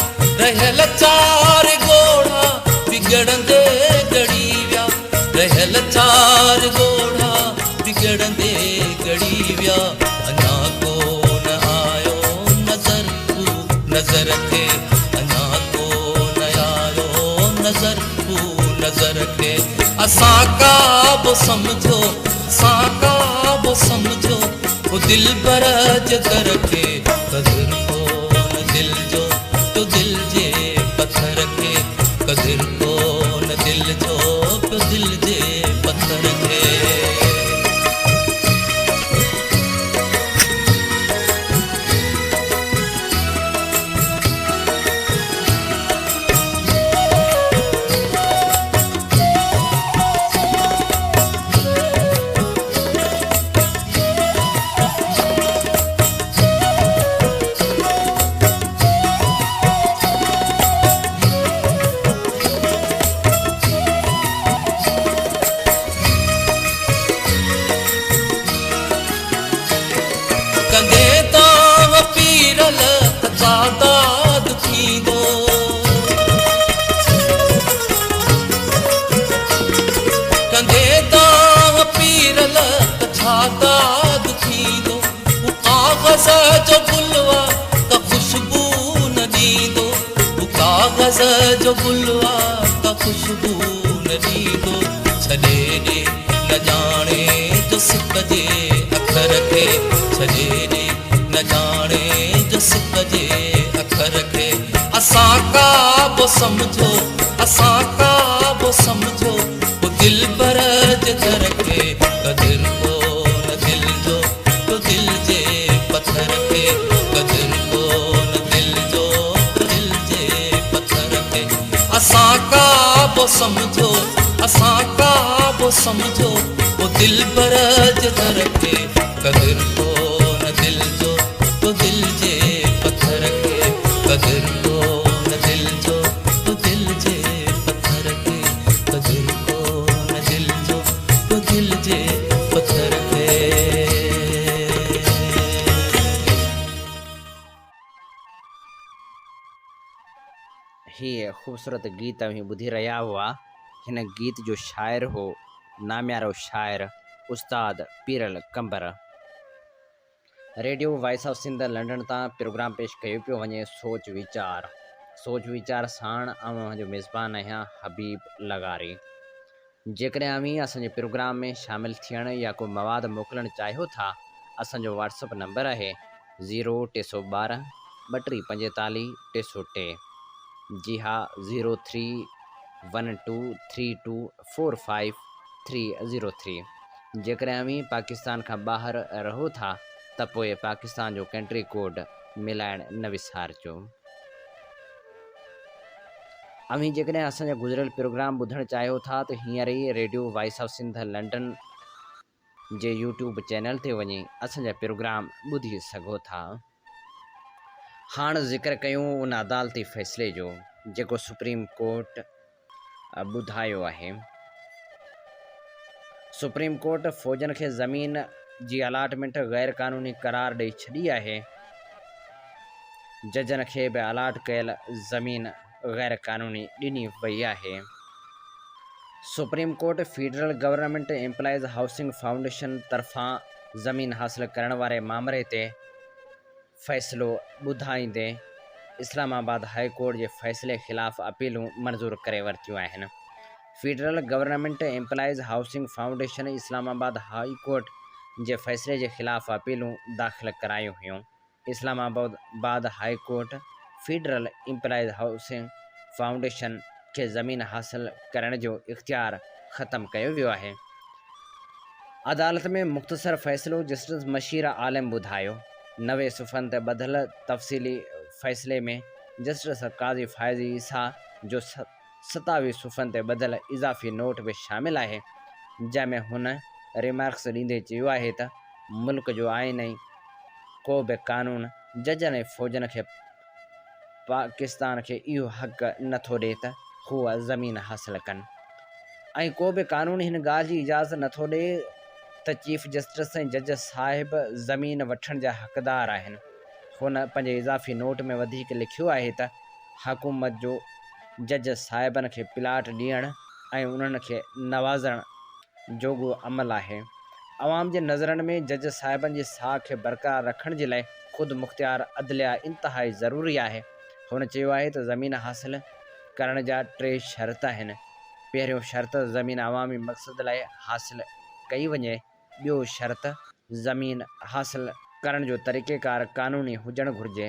रहल चार घोड़ा बिगड़ंदे गड़ी विया रहल चार घोड़ा बिगड़ंदे गड़ी विया अञा कोन आयो नज़र तू नज़र खे नजर के असां काबो समझो असां काबो समझो वो दिल बरज दर के कदर कोन दिल जो तो दिल जे पत्थर के कदर कोन दिल जो तो दिल जे पत्थर के कंदे ताव पीरल दाद थींदो कंदे ताव पीरल दाद थींदो वो कागज़ जो गुलवा का खुशबू न ॾींदो वो कागज़ जो गुलवा का खुशबू न ॾींदो छॾे ॾे न ॼाणे जो सिक जे अखर खे छॾे ॾे न ॼाणे जो सिक जे अखर खे असां काबो समझो असां काबो समझो वो दिल बरज दर खे कदर कोन दिल जो तो दिल जे पत्थर खे कदर कोन दिल जो तो दिल जे पत्थर खे असां काबो समझो असां काबो समझो वो दिल बरज दर खे कदर कोन दिल जो तो दिल जे पत्थर खे कदर कोन दिल जो तो दिल जे ख़ूबसूरत गीत ही ॿुधी रहिया हुआ। हिन गीत जो शाइर हो नाम्यारो शाइर उस्ताद Piral Kambar. Radio voice of Sindh London तां प्रोग्राम पेश कयो पियो वञे सोच वीचार साण जो मेज़बान आहियां हबीब लगारी। जेकॾहिं अवी असांजे प्रोग्राम में शामिल थियण या कोई मवाद मोकिलणु चाहियो था, असांजो व्हाट्सअप नंबर आहे 0312 3245 303। जी हा, 03123245 जेकॾहिं अवी पाकिस्तान खां ॿाहिरि रहो था त पोइ पाकिस्तान जो कंट्री कोड मिलाइण न विसारिजो। अवी जेकॾहिं असांजा गुज़िरियल प्रोग्राम ॿुधणु चाहियो था त हींअर ई radio voice of Sindh London जे यूट्यूब चैनल ते वञी असांजा प्रोग्राम ॿुधी सघो था। हाणे ज़िक्र कयूं उन अदालती फ़ैसिले जो जेको सुप्रीम कोर्ट ॿुधायो आहे। सुप्रीम कोर्ट फ़ौजनि खे ज़मीन जी अलाटमेंट गैर क़ानूनी करार ॾेई छॾी आहे। जजनि खे बि अलाट कयल ज़मीन गैर क़ानूनी ॾिनी वई आहे। Supreme court federal government employees housing foundation तरफ़ां ज़मीन हासिल करण वारे मामले ते फ़ैसिलो ॿुधाईंदे इस्लामाबाद हाई कोर्ट जे फ़ैसिले ख़िलाफ़ अपीलूं मंज़ूर करे वरितियूं आहिनि। Federal government employees housing foundation Islamabad high court जे फ़ैसिले जे ख़िलाफ़ अपीलूं दाख़िल करायूं हुयूं। Islamabad high court federal employees housing foundation खे ज़मीन हासिल करण जो इख्तियार ख़तमु कयो वियो आहे। अदालत में मुख़्तसर फ़ैसिलो जस्टिस मशीर आलम ॿुधायो। 90 सुफ़नि ते ॿधल तफ़सीली फ़ैसिले में जस्टिस काज़ी फ़ाइज़ ईसा जो 27 सुफ़नि ते ॿधल इज़ाफ़ी नोट बि शामिल आहे, जंहिंमें हुन रिमार्क्स ॾींदे चयो आहे त मुल्क जो आइन ऐं को बि क़ानून जजनि ऐं फ़ौजनि खे पाकिस्तान खे इहो हक़ नथो ॾिए त हूअ ज़मीन हासिल कनि, ऐं को बि क़ानून हिन ॻाल्हि जी इजाज़त नथो ॾिए त चीफ जस्टिस ऐं जज साहिब ज़मीन वठण जा हक़दार आहिनि। हुन पंहिंजे इज़ाफ़ी नोट में वधीक लिखियो आहे त हुकूमत जो जज साहिबनि खे प्लाट ॾियण ऐं उन्हनि खे नवाज़ण जोॻो अमल आहे। अवाम जे नज़रनि में जज साहिबनि जी साह खे बरक़रार रखण जे लाइ ख़ुदि मुख़्तियार अदलिया इंतिहाई ज़रूरी आहे। हुन चयो आहे त ज़मीन हासिल करण जा 3 शर्त आहिनि। पहिरियों शर्त ज़मीन अवामी मक़सद लाइ हासिल कई वञे। ॿियो शर्त ज़मीन हासिल करण जो तरीक़ेकार क़ानूनी हुजणु घुरिजे।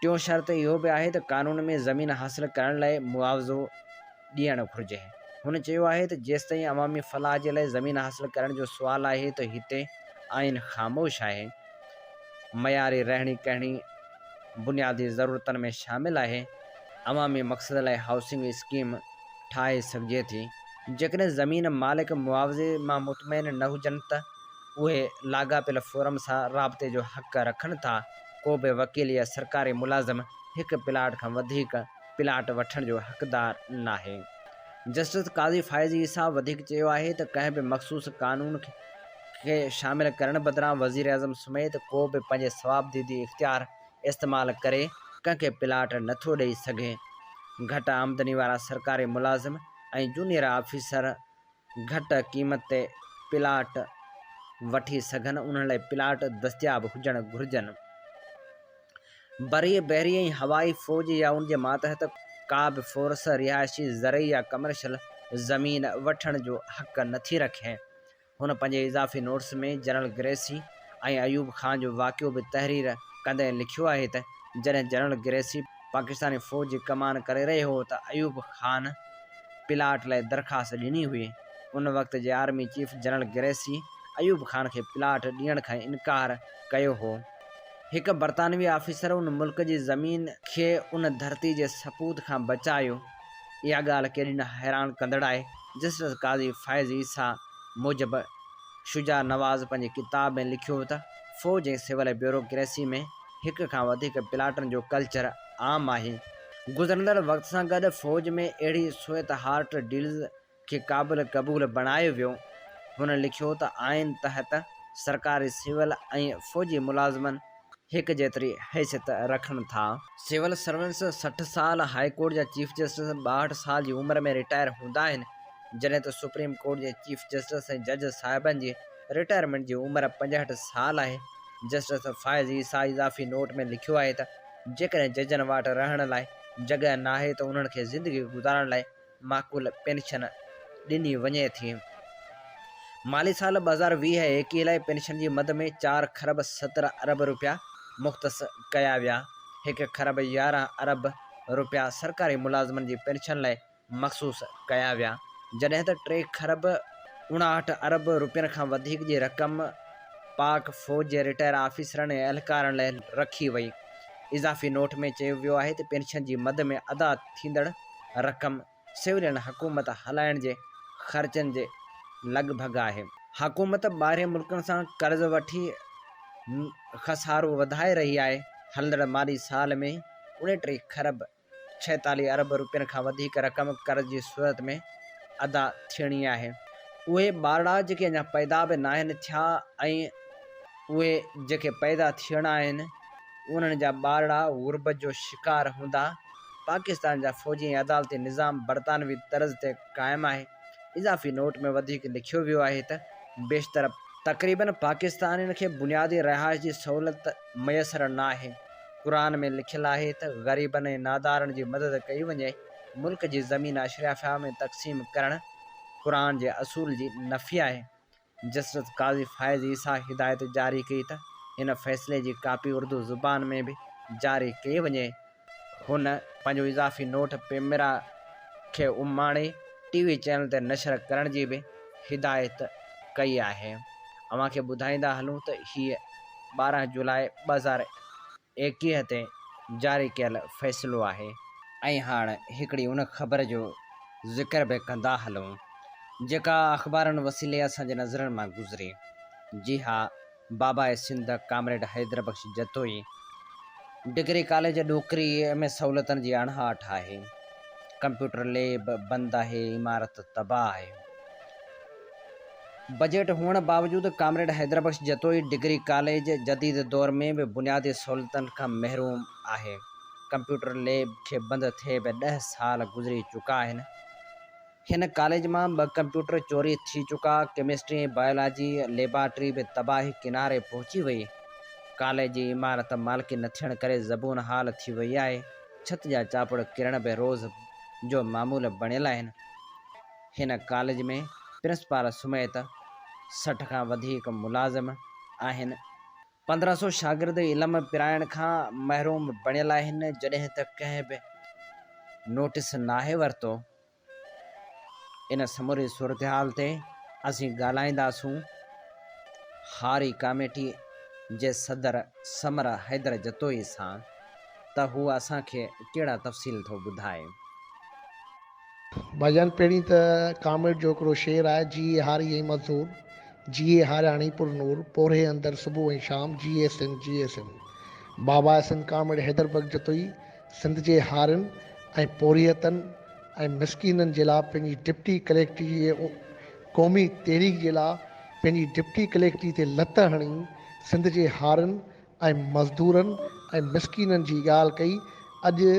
टियों शर्त इहो बि आहे त क़ानून में ज़मीन हासिल करण लाइ मुआवज़ो ॾियणु घुरिजे। हुन चयो आहे त जेसिताईं अवामी फ़लाह जे लाइ ज़मीन हासिल करण जो सुवालु आहे त हिते आइन ख़ामोश आहे। मयारी रहणी कहणी बुनियादी ज़रूरतनि में शामिल आहे। अवामी मक़सद लाइ हाउसिंग स्कीम ठाहे सघिजे थी। जेकॾहिं ज़मीन मालिक मुआवज़े मां मुतमइन न हुजनि त उहे लाॻापियल फोरम सां राब्ते जो हक़ रखनि था। को बि वकील या सरकारी मुलाज़िम हिकु प्लाट खां वधीक प्लाट वठण जो हक़दार नाहे। जस्टिस काज़ी फ़ाइज़ ईसा वधीक चयो आहे त कंहिं बि मख़सूस क़ानून खे शामिल करण बदिरां वज़ीर आज़म समेत को बि पंहिंजे सवाबदीदी इख्तियार इस्तेमालु करे कंहिंखे प्लाट नथो ॾेई सघे। घटि आमदनी वारा सरकारी मुलाज़िम ऐं जूनियर ऑफिसर घटि क़ीमत ते प्लाट वठी सघनि, उन्हनि लाइ प्लाट दस्तियाब हुजणु घुरिजनि। बहरी ऐं हवाई फ़ौज या उन जे मातहत का बि फोर्स रिहायशी ज़रई या कमर्शियल ज़मीन वठण जो हक़ नथी रखे। हुन पंहिंजे इज़ाफ़ी नोट्स में जनरल ग्रेसी ऐं अयूब ख़ान जो वाक़ियो बि तहरीर कंदे लिखियो आहे त जॾहिं जनरल ग्रेसी पाकिस्तानी फ़ौज जी कमान करे रहियो हो त अयूब ख़ान प्लाट लाइ दरख़्वास्त ॾिनी हुई। उन वक़्त जे army chief general Gracey Ayub Khan खे प्लाट ॾियण खां इनकार कयो हो। हिकु बरतानवी ऑफिसर उन मुल्क जी ज़मीन खे उन धरती जे सपूत खां बचायो। इहा ॻाल्हि केॾी न हैरान कंदड़ आहे। जस्टिस काज़ी फ़ाइज़ ईसा मूजिबि शुजा नवाज़ पंहिंजी किताब में लिखियो त फ़ौज ऐं सिविल ब्यूरोक्रेसी में हिक खां वधीक प्लाटनि जो कल्चर आम आहे। गुज़रंदड़ वक़्त सां गॾु फ़ौज में अहिड़ी सूरत हार्ट डील्स खे क़ाबिल क़बूल बणायो वियो। हुन लिखियो त आइन तहत सरकारी सिविल ऐं फ़ौजी मुलाज़िमनि हिकु जेतिरी हैसियत रखनि था। सिविल सर्वेंट्स 60 साल, हाई कोर्ट जा चीफ जस्टिस 62 साल जी उमिरि में रिटायर हूंदा आहिनि, जॾहिं त सुप्रीम कोर्ट जे चीफ जस्टिस ऐं जज साहिबनि जी रिटायरमेंट जी उमिरि 65 साल आहे। जस्टिस फ़ाइज़ ईसा इज़ाफ़ी नोट में लिखियो आहे त जेकॾहिं जजनि वटि रहण लाइ जॻह नाहे त उन्हनि खे ज़िंदगी गुज़ारण लाइ माक़ूल पेंशन ॾिनी वञे थी। माली साल 2020-21 लाइ पेंशन जी मद में 4 खरब 17 अरब रुपया मुख़्तस कया विया। 1 खरब 11 अरब रुपया सरकारी मुलाज़िमनि जी पेंशन लाइ मख़सूस कया विया, जॾहिं त 3 खरब 59 अरब रुपयनि खां वधीक जी रक़म पाक फ़ौज जे रिटायर ऑफिसरनि ऐं एहलकारनि लाइ रखी वई। इज़ाफ़ी नोट में चयो वियो आहे त पेंशन जी मद में अदा थींदड़ रक़म सिविलियन हुकूमत हलाइण जे ख़र्चनि जे लॻभॻि आहे। हुकूमत ॿाहिरि मुल्कनि सां कर्ज़ वठी खसारो वधाए रही आहे। हलंदड़ माली साल में 29 खरब 46 अरब रुपयनि खां वधीक रक़म कर्ज़ जी सूरत में अदा थियणी आहे। उहे ॿारड़ा जेके अञा पैदा बि न आहिनि थिया ऐं उहे जेके पैदा थियणा आहिनि उन्हनि जा ॿारड़ा ग़ुर्बत जो शिकार हूंदा। पाकिस्तान जा फ़ौजी ऐं अदालती निज़ाम बरतानवी तर्ज़ ते क़ाइमु आहे। इज़ाफ़ी नोट में वधीक लिखियो वियो आहे त बेशितर तक़रीबन पाकिस्तानियुनि खे बुनियादी रिहाइश जी सहूलियत मुयसरु न आहे। क़ुरान में लिखियलु आहे त ग़रीबनि ऐं नादारनि जी मदद कई वञे। मुल्क जी ज़मीन अशराफ़िया में तक़सीम करणु क़ुरान जे असूल जी नफ़ी आहे। जस्टिस क़ाज़ी फ़ाइज़ ईसा हिदायत जारी कई त हिन फ़ैसिले जी कापी उर्दू ज़ुबान में बि जारी कई वञे। हुन पंहिंजो इज़ाफ़ी नोट पेमेरा खे उमाणे TV चैनल ते नशर करण जी बि हिदायत कई आहे। अव्हांखे ॿुधाईंदा हलूं त हीअ 12 जुलाई 2021 ते जारी कयल फ़ैसिलो आहे। ऐं हाणे हिकिड़ी उन ख़बर जो ज़िक्र बि कंदा हलूं जेका अख़बारनि वसीले असांजे नज़रनि मां गुज़री। जी हा, बाबा सिंध कामरेड हैदर बख़्श जतोई डिग्री कॉलेज ॾोकरी में सहूलियतनि जी अणहाट आहे। कंप्यूटर लैब बंदि आहे, इमारत तबाह आहे। बजट हुअण बावजूदि कामरेड हैदर बख़्श जतोई डिग्री कॉलेज जदीद दौर में बि बुनियादी सहूलियतनि खां महरूम आहे। कंप्यूटर लैब खे बंदि थिए बि 10 साल गुज़री चुका आहिनि। हिन कॉलेज मां 2 कंप्यूटर चोरी थी चुका। केमिस्ट्री ऐं बायोलॉजी लेबॉरेटरी बि तबाही किनारे पहुची वई। कॉलेज जी इमारत मालिकी न थियण करे ज़बून हाल थी वई आहे। छत जा चापड़ किरण बि रोज़ जो मामूल बणियल आहिनि। हिन कॉलेज में प्रिंसिपाल समेत 60 खां वधीक मुलाज़िम आहिनि। 1500 शागिर्द इल्म पिराइण खां महरूम बणियल आहिनि, जॾहिं त कंहिं बि नोटिस नाहे वरितो। इन समूरी सूरतहाल ते असीं ॻाल्हाईंदासूं हारी कमेटी जे सदर समर हैदर जतोई सां त हू असांखे कहिड़ा तफ़सील थो ॿुधाए। भाईजान, पहिरीं त कामेड जो हिकिड़ो शेर आहे, जिए हारी ऐं मज़दूर, जिए हारियाणी पुरनूर, पोरे अंदरि सुबुह ऐं शाम, जिए सिंध जिए सिंध। बाबा सिंध कामेड हैदर बख़्श जतोई सिंध जे हारियुनि ऐं पोरियतनि ऐं मिसकीननि जे लाइ पंहिंजी डिप्टी कलेक्टरी जे क़ौमी तहरीक जे लाइ पंहिंजी डिप्टी कलेक्टरी ते लत हणी सिंध जे हारियुनि ऐं मज़दूरनि ऐं मिसकीननि जी ॻाल्हि कई। अॼु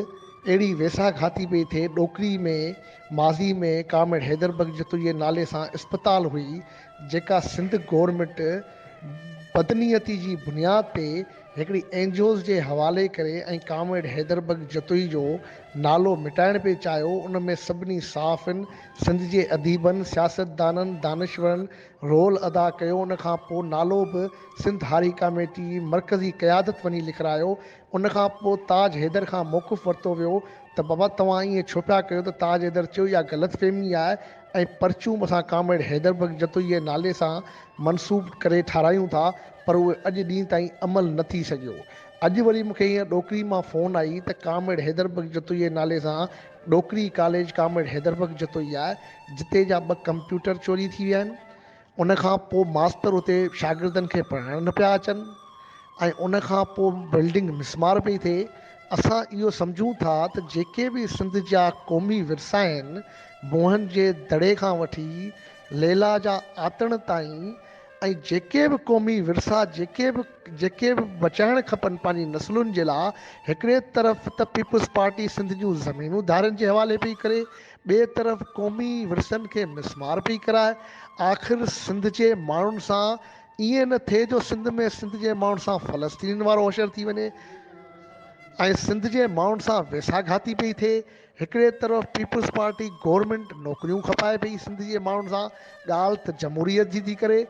अहिड़ी वेसाघाती पई थिए। ॾोकरी में माज़ी में कामेड हैदर बख़्श जतोई जे नाले सां इस्पताल हुई, जेका सिंध गवर्नमेंट बदनीयती जी बुनियाद ते हिकिड़ी एनजीओज़ जे हवाले करे ऐं कामेड हैदर बख़्श जतोई जो नालो मिटाइण पे चाहियो। उन में सभिनी साफ़िन सिंध जे अदीबनि, सियासतदाननि, दानिशवरनि रोल अदा कयो। उन खां पोइ नालो बि सिंध हारी कमेटी मरकज़ी क़यादत वञी लिखायो। उन खां पोइ ताज हैदर खां मौक़ुफ़ वरितो वियो त बाबा तव्हां ईअं छो पिया कयो। त ताज हैदर चयो इहा ग़लतफ़हमी आहे ऐं परचूं असां कामेड हैदर बख़्श जतोई जे नाले सां मनसूब करे ठारायूं था, पर उहे अॼु ॾींहं ताईं अमल न थी सघियो। अॼु वरी मूंखे हीअं ॾोकरी मां फ़ोन आई त कामेड हैदर बख़्श जतोई जे नाले सां ॾोकरी कॉलेज कामेड हैदर बख़्श जतोई आहे, जिते जा 2 कंप्यूटर चोरी थी विया आहिनि। उन खां पोइ मास्तर उते शागिर्दनि खे पढ़ाइण न पिया अचनि ऐं उन खां पोइ बिल्डिंग मिसमार पई थिए। असां इहो सम्झूं था त जेके बि सिंध जा क़ौमी विरसा आहिनि, मोहन जे दड़े खां वठी लैला जा आतण ताईं ऐं जेके बि क़ौमी विरसा जेके बि बचाइण खपनि पंहिंजी नसलुनि जे लाइ, हिकिड़े तरफ़ त पीपुल्स पार्टी सिंध जूं ज़मीनूं धारनि जे हवाले पई करे, ॿिए तरफ़ क़ौमी विरसनि खे मिसमार पई कराए। आख़िर सिंध जे माण्हुनि सां ईअं न थिए जो सिंध जे माण्हुनि सां फ़लस्तीन वारो होशर थी वञे ऐं सिंध जे माण्हुनि सां वेसाघाती पई थिए। हिकिड़े तरफ़ पीपुल्स पार्टी गवर्नमेंट नौकरियूं खपाए पई सिंध जे माण्हुनि सां, ॻाल्हि त जमहूरियत जी थी करे,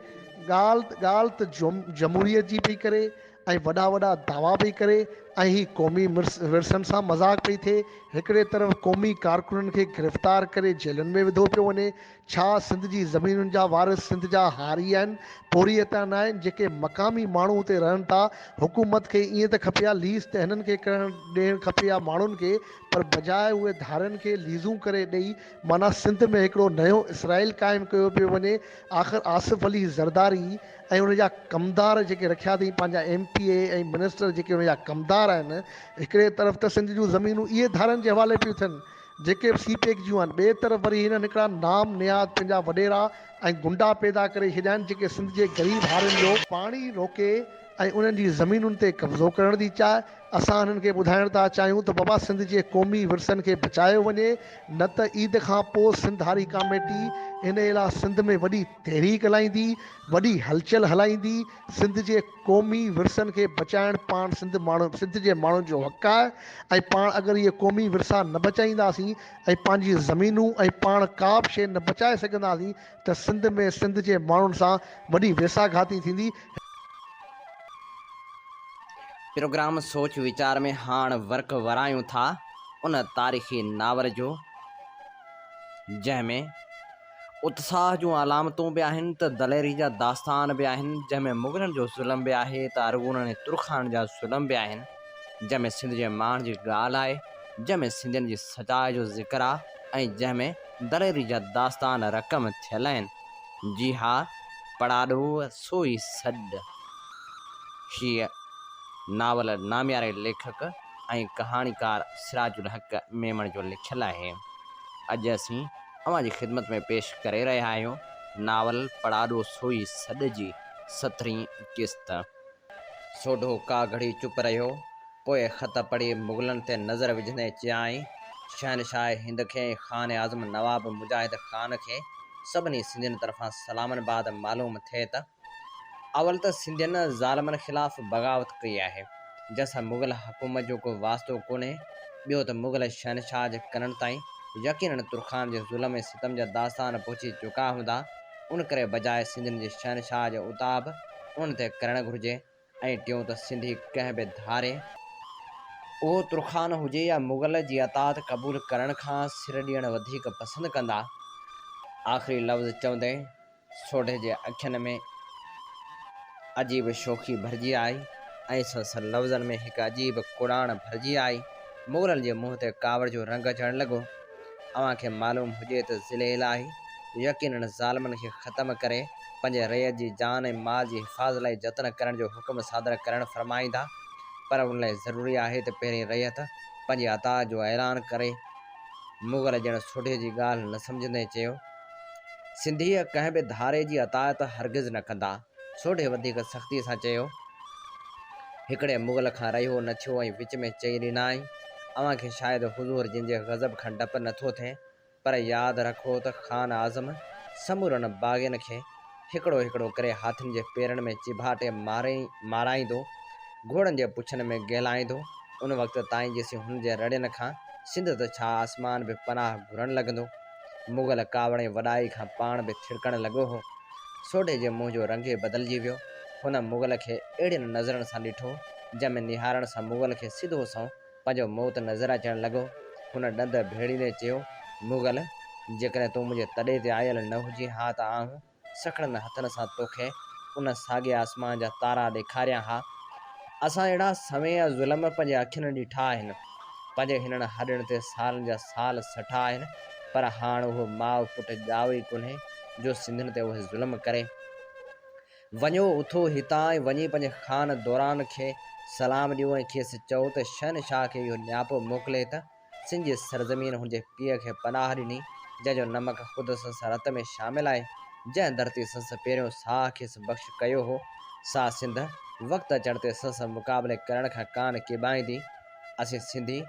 ॻाल्हि त जमहूरियत जी पई करे ऐं वॾा वॾा दावा पई करे ऐं ही क़ौमी विरसनि सां मज़ाक़ पई थिए। हिकिड़े तरफ़ क़ौमी कारकुननि खे गिरफ़्तार करे जेलुनि में विधो पियो वञे। छा सिंध जी ज़मीनुनि जा वारिस सिंध जा हारी आहिनि, पोरीअ न आहिनि? जेके मक़ामी माण्हू हुते रहनि था, हुकूमत खे ईअं त खपे आहे लीज़ त हिननि खे ॾियणु खपे आहे माण्हुनि खे, पर बजाए उहे धारनि खे लीज़ूं करे ॾेई माना सिंध में हिकिड़ो नयो इसराइल क़ाइमु कयो पियो वञे। आख़िर आसिफ अली ज़रदारी ऐं उन जा कमदार जेके रखिया अथई पंहिंजा MPA ऐं मिनिस्टर जेके उन जा कमदार आहिनि, हिकिड़े तरफ़ त सिंध जूं ज़मीनूं इहे धारनि जे हवाले पियूं थियनि जेके CPEC जूं आहिनि, ॿिए तरफ़ वरी हिननि हिकिड़ा नाम नियाद पंहिंजा वॾेरा ऐं गुंडा पैदा करे छॾिया आहिनि जेके सिंध जे ग़रीब हारनि जो पाणी रोके ऐं उन्हनि जी ज़मीनुनि ते कब्ज़ो करण थी चाहे। असां हिननि खे ॿुधाइण था चाहियूं त बाबा सिंध जे क़ौमी विरसनि खे बचायो वञे, न त ईद खां पोइ सिंध हारी कमेटी इन लाइ सिंध में वॾी तहरीक हलाईंदी, वॾी हलचल हलाईंदी। सिंध जे क़ौमी विरसनि खे बचाइण पाण सिंध जे माण्हुनि जो हक़ु आहे ऐं पाण अगरि इहे क़ौमी विरसा न बचाईंदासीं ऐं पंहिंजी ज़मीनूं ऐं पाण का बि शइ न बचाए सघंदासीं त सिंध जे माण्हुनि सां वॾी वेसाघाती थींदी। प्रोग्राम सोच वीचार में हाण वर्क वरायूं था उन तारीख़ी नावर जो जंहिंमें उत्साह जूं अलामतूं बि आहिनि त दलेरी जा दास्तान बि आहिनि, जंहिंमें मुग़लनि जो ज़ुल्म बि आहे त अरगूननि ऐं तुरखान जा ज़ुल्म बि आहिनि, जंहिंमें सिंध जे माण्हुनि जी ॻाल्हि आहे, जंहिंमें सिंधियुनि जी सचाई जो ज़िक्र आहे ऐं जंहिंमें दलेरी जा दास्तान रक़म थियल आहिनि। जी हा, पढ़ाॾो सोई सॾ हीअ नावल नामियारे लेखक ऐं कहाणीकार सिराजुल हक़ मेमण जो लिखियलु आहे। अॼु असीं अव्हां जी ख़िदमत में पेश करे रहिया आहियूं नावल पढ़ाॾो सोई सॾ जी 17वीं क़िस्त। सोढो का घड़ी चुप रहियो, पोइ ख़त पढ़ी मुग़लनि ते नज़र विझंदे चयाईं, शहनशाह हिंद खे ख़ान आज़म नवाब मुजाहिद ख़ान खे सभिनी सिंधियुनि तरफ़ां सलामनि बाद मालूम थिए त अवल त सिंधियुनि ज़ालमनि ख़िलाफ़ बग़ावत कई आहे, जंहिंसां मुग़ल हुकूमत जो को वास्तो कोन्हे। ॿियो त मुग़ल शहनशाह जे कननि ताईं यकीनन तुर्खान जे ज़ुल्म ऐं सितम जा दास्तान पहुची चुका हूंदा, उन करे बजाए सिंधियुनि जे शहनशाह जो उताब उन ते करणु घुरिजे। ऐं टियों त सिंधी कंहिं बि धारे उहो तुर्खान हुजे या मुग़ल जी अतात क़बूल करण खां सिर ॾियणु वधीक पसंदि कंदा। आख़िरी लफ़्ज़ चवंदे सोढे जे अखियुनि में अजीब शोखी भरिजी आई ऐं संसर लफ़्ज़नि में हिकु अजीब कुड़ाण भरिजी आई। मुग़लनि जे मुंहं ते कावड़ जो रंग अचणु लॻो। अव्हां खे मालूम हुजे त ज़िले इलाही यकीनन ज़ालमनि खे ख़तमु करे पंहिंजे रैयत जी जान ऐं माल जी हिफ़ाज़त लाइ जतन करण जो हुकुम सादर करणु फ़रमाईंदा, पर उन लाइ ज़रूरी आहे त पहिरीं रैयत पंहिंजी अता जो ऐलान करे। मुग़ल ॼण सोढे जी ॻाल्हि न सम्झंदे चयो, सिंधी कंहिं बि धारे जी अतायत हरगिज़ न कंदा। सोढे वधीक सख़्तीअ सां चयो, हिकिड़े मुग़ल खां रहियो न थियो ऐं विच में चई ॾिनाई, अव्हां खे शायदि हुज़ूर जिन जे ग़ज़ब खां डपु नथो थिए, पर यादि रखो त ख़ान आज़म समूरनि बाग़ियुनि खे हिकिड़ो हिकिड़ो करे हाथियुनि जे पेरनि में चिभाटे माराईंदो, घोड़नि जे पुछनि में गहलाईंदो। उन वक़्त ताईं जेसीं हुन जे रड़ियुनि खां सिंध त छा आसमान बि पनाह घुरणु लॻंदो। मुग़ल कावड़े वॾाई खां पाण बि थिड़कणु लॻो हो। सोढे जे मुंहं जो रंग बदिलिजी वियो। हुन मुग़ल खे अहिड़ियुनि नज़रनि सां ॾिठो जंहिंमें निहारण सां मुग़ल खे सिधो सं पंहिंजो मौत नज़र अचणु लॻो। हुन ॾंद भेड़ींदे चयो, मुग़ल, जेकॾहिं तूं मुंहिंजे तॾे ते आयल न हुजे हा त आऊं सखड़नि हथनि सां तोखे उन साॻे आसमान जा तारा ॾेखारियां हा। असां अहिड़ा समय या ज़ुल्म पंहिंजे अखियुनि ॾिठा आहिनि, पंहिंजे हिननि हॾनि ते सालनि जा साल सठा आहिनि, पर हाणे उहो माउ पुटु ॼाओ ई कोन्हे जो सिंधियुनि ते उहे ज़ुल्म करे। वञो उथो हितां ऐं वञी पंहिंजे ख़ान दौरान खे सलाम ॾियो ऐं खेसि चओ त शहनशाह खे इहो न्यापो मोकिले त सिंध जी सरज़मीन हुनजे पीउ खे पनाह ॾिनी, जंहिंजो नमक ख़ुदि सरहत में शामिल आहे। जंहिं धरती संस पहिरियों साह खेसि बख़्श कयो हो, सा सिंध वक़्त चढ़ते संस मुक़ाबले करण खां कान केॿाईंदी। असीं सिंधी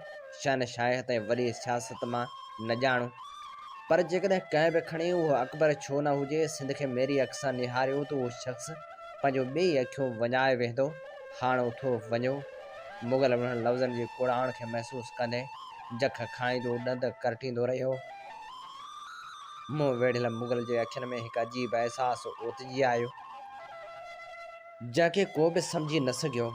शहनशाह ऐं वॾी सियासत मां न ॼाणूं, पर जेकॾहिं कंहिं बि खणी उहो अकबर छो न हुजे सिंध खे मेरी अख सां निहारियो त उहो शख़्स पंहिंजो ॿई अखियूं वञाए वेंदो। हाणे उथो वञो। मुग़ल उन्हनि लफ़्ज़नि जी कुड़ाण खे महसूसु कंदे जख खाईंदो ॾंद करटींदो रहियो। मुंहुं वेढ़ियल मुग़ल जे अखियुनि में हिकु अजीब अहसासु ओतिजी आयो, जंहिंखे को बि सम्झी न सघियो।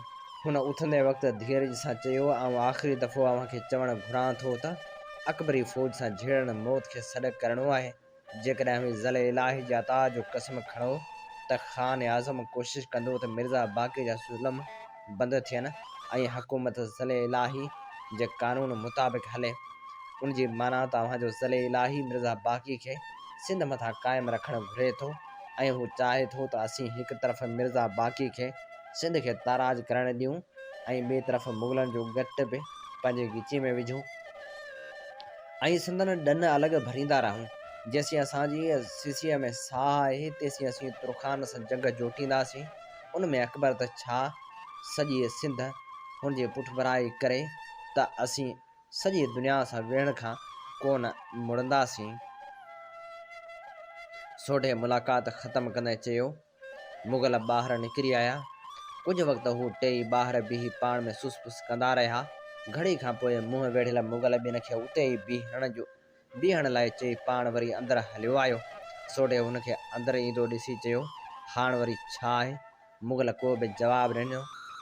हुन उथंदे वक़्तु धीरज सां चयो, आउं आख़िरी दफ़ो अव्हांखे चवणु घुरां थो त अकबरी फ़ौज सां झेड़ण मौत खे सॾु करिणो आहे। जेकॾहिं अव्हीं ज़ले इलाही जे अता जो कसम खणो त ख़ान आज़म कोशिशि कंदो त मिर्ज़ा बाक़ी जा ज़ुल्म बंदि थियनि ऐं हुकूमत ज़ले इलाही जे क़ानून मुताबिक़ हले, उन जी माना त अव्हांजो ज़ले इलाही मिर्ज़ा बाक़ी खे सिंध मथां क़ाइमु रखणु घुरे थो ऐं हू चाहे थो त असीं हिकु तरफ़ मिर्ज़ा बाक़ी खे सिंध खे ताराज करणु ॾियूं ऐं ॿिए तरफ़ मुग़लनि जो घटि बि पंहिंजे ॻिची में विझूं ऐं सिंधनि ॾन अलॻि भरींदा रहूं। जेसीं असांजी सीसीअ में साह आहे तेसीं असीं तुर्खान सां जंग जोटींदासीं। उन में अकबर त छा, सॼी सिंध हुन जी पुठिभराई करे त असीं सॼी दुनिया सां वेहण खां कोन मुड़ंदासीं। सोढे मुलाक़ात ख़तमु कंदे चयो। मुग़ल ॿाहिरि निकिरी आया। कुझु वक़्तु हू टेई ॿाहिरि बीही पाण में सुस कंदा रहिया। घड़ी खां पोइ मुंहुं वेढ़ियल मुग़ल ॿिन खे उते ई बीहण लाइ चई पाण वरी अंदरि हलियो आयो। सोढे हुनखे अंदरि ईंदो ॾिसी चयो, हाणे वरी छा आहे? मुग़ल को बि जवाबु ॾिनो।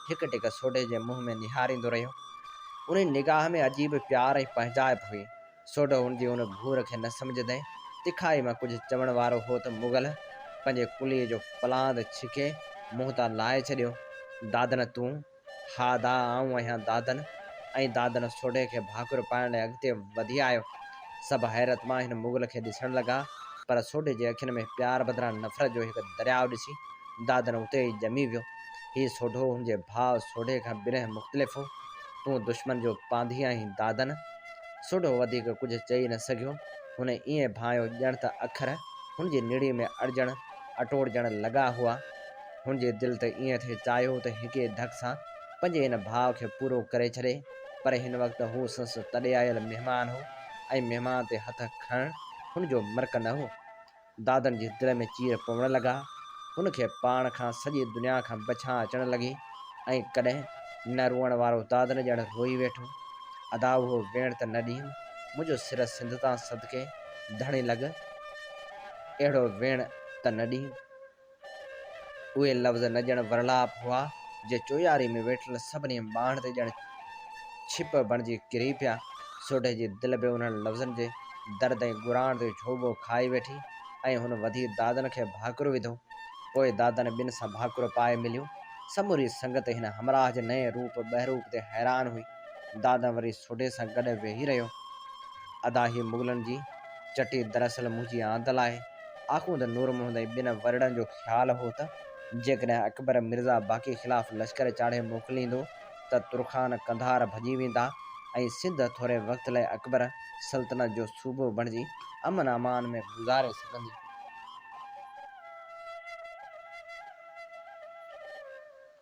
हिकु टिक सोढे जे मुंहं में निहारींदो रहियो। उन निगाह में अजीब प्यार ऐं पंहिंजाइप हुई। सोढो हुनजी उन घूर खे न सम्झंदे तिखाई मां कुझु चवण वारो हो त मुग़ल पंहिंजे कुलीअ जो फलांद छिके मुंहुं तां लाहे छॾियो। दादन तूं? हा दा आऊं आहियां दादन। ऐं दादन सोढे खे भाकुर पाइण लाइ अॻिते वधी आयो। सभु हैरत मां हिन मुग़ल खे ॾिसण लॻा, पर सोढे जे अखियुनि में प्यार बदिरां नफ़रत जो हिकु दरियाउ ॾिसी दादन उते ई ॼमी वियो। हीउ सोढो हुनजे भाउ सोढे खां ॿिरह मुख़्तलिफ़ हो। तूं दुश्मन जो पांधी आहीं दादन। सोढो वधीक कुझु चई न सघियो। हुन ईअं भायो ॼण त अखर हुनजी निड़ी में अटोड़जण लॻा हुआ। हुनजे दिलि ते ईअं थिए चाहियो त हिके धक सां पंहिंजे हिन भाउ खे पूरो करे छॾे, पर हिन वक़्तु हू संसि तॾे आयल महिमान हो ऐं महिमान ते हथ खणणु हुनजो मर्क न हो। दादन जी दिलि में चीर पवण लॻा। हुनखे पाण खां सॼी दुनिया खां बछां अचणु लॻी ऐं कॾहिं न रुअण वारो दादन ॼण रोई वेठो। अदा उहो वेण त न ॾींहुं, मुंहिंजो सिर सिंध तां सदके धणी लॻ, अहिड़ो वेण त न ॾींहुं। उहे लफ़्ज़ न ॼण वरलाप हुआ जे चोयारी में वेठल सभिनी ॿाण ते ॼण छिप बणिजी किरी पिया। सोढे जी दिलि बि उन्हनि लफ़्ज़नि जे दर्द ऐं गुराण ते झोॿो खाई वेठी ऐं हुन वधी दादन खे भाकुर विधो। पोइ दादन ॿिनि सां भाकुर पाए मिलियो। समूरी संगत हिन हमराह जे नए रूप बहरूप ते हैरान हुई। दादन वरी सोढे सां गॾु वेही रहियो। अदा ही मुग़लनि जी चटी दरअसल मुंहिंजी आंदल आहे। आख़ूंद नूर मोहम्मद ऐं ॿिनि वरड़नि जो ख़्यालु हो त जेकॾहिं अकबर मिर्ज़ा बाक़ी ख़िलाफ़ लश्कर चाढ़े मोकिलींदो त तुर्खान कंधार भॼी वेंदा ऐं सिंध थोरे वक़्त लाइ अकबर सल्तनत जो सूबो बणिजी अमन अमान में गुज़ारे सघंदी।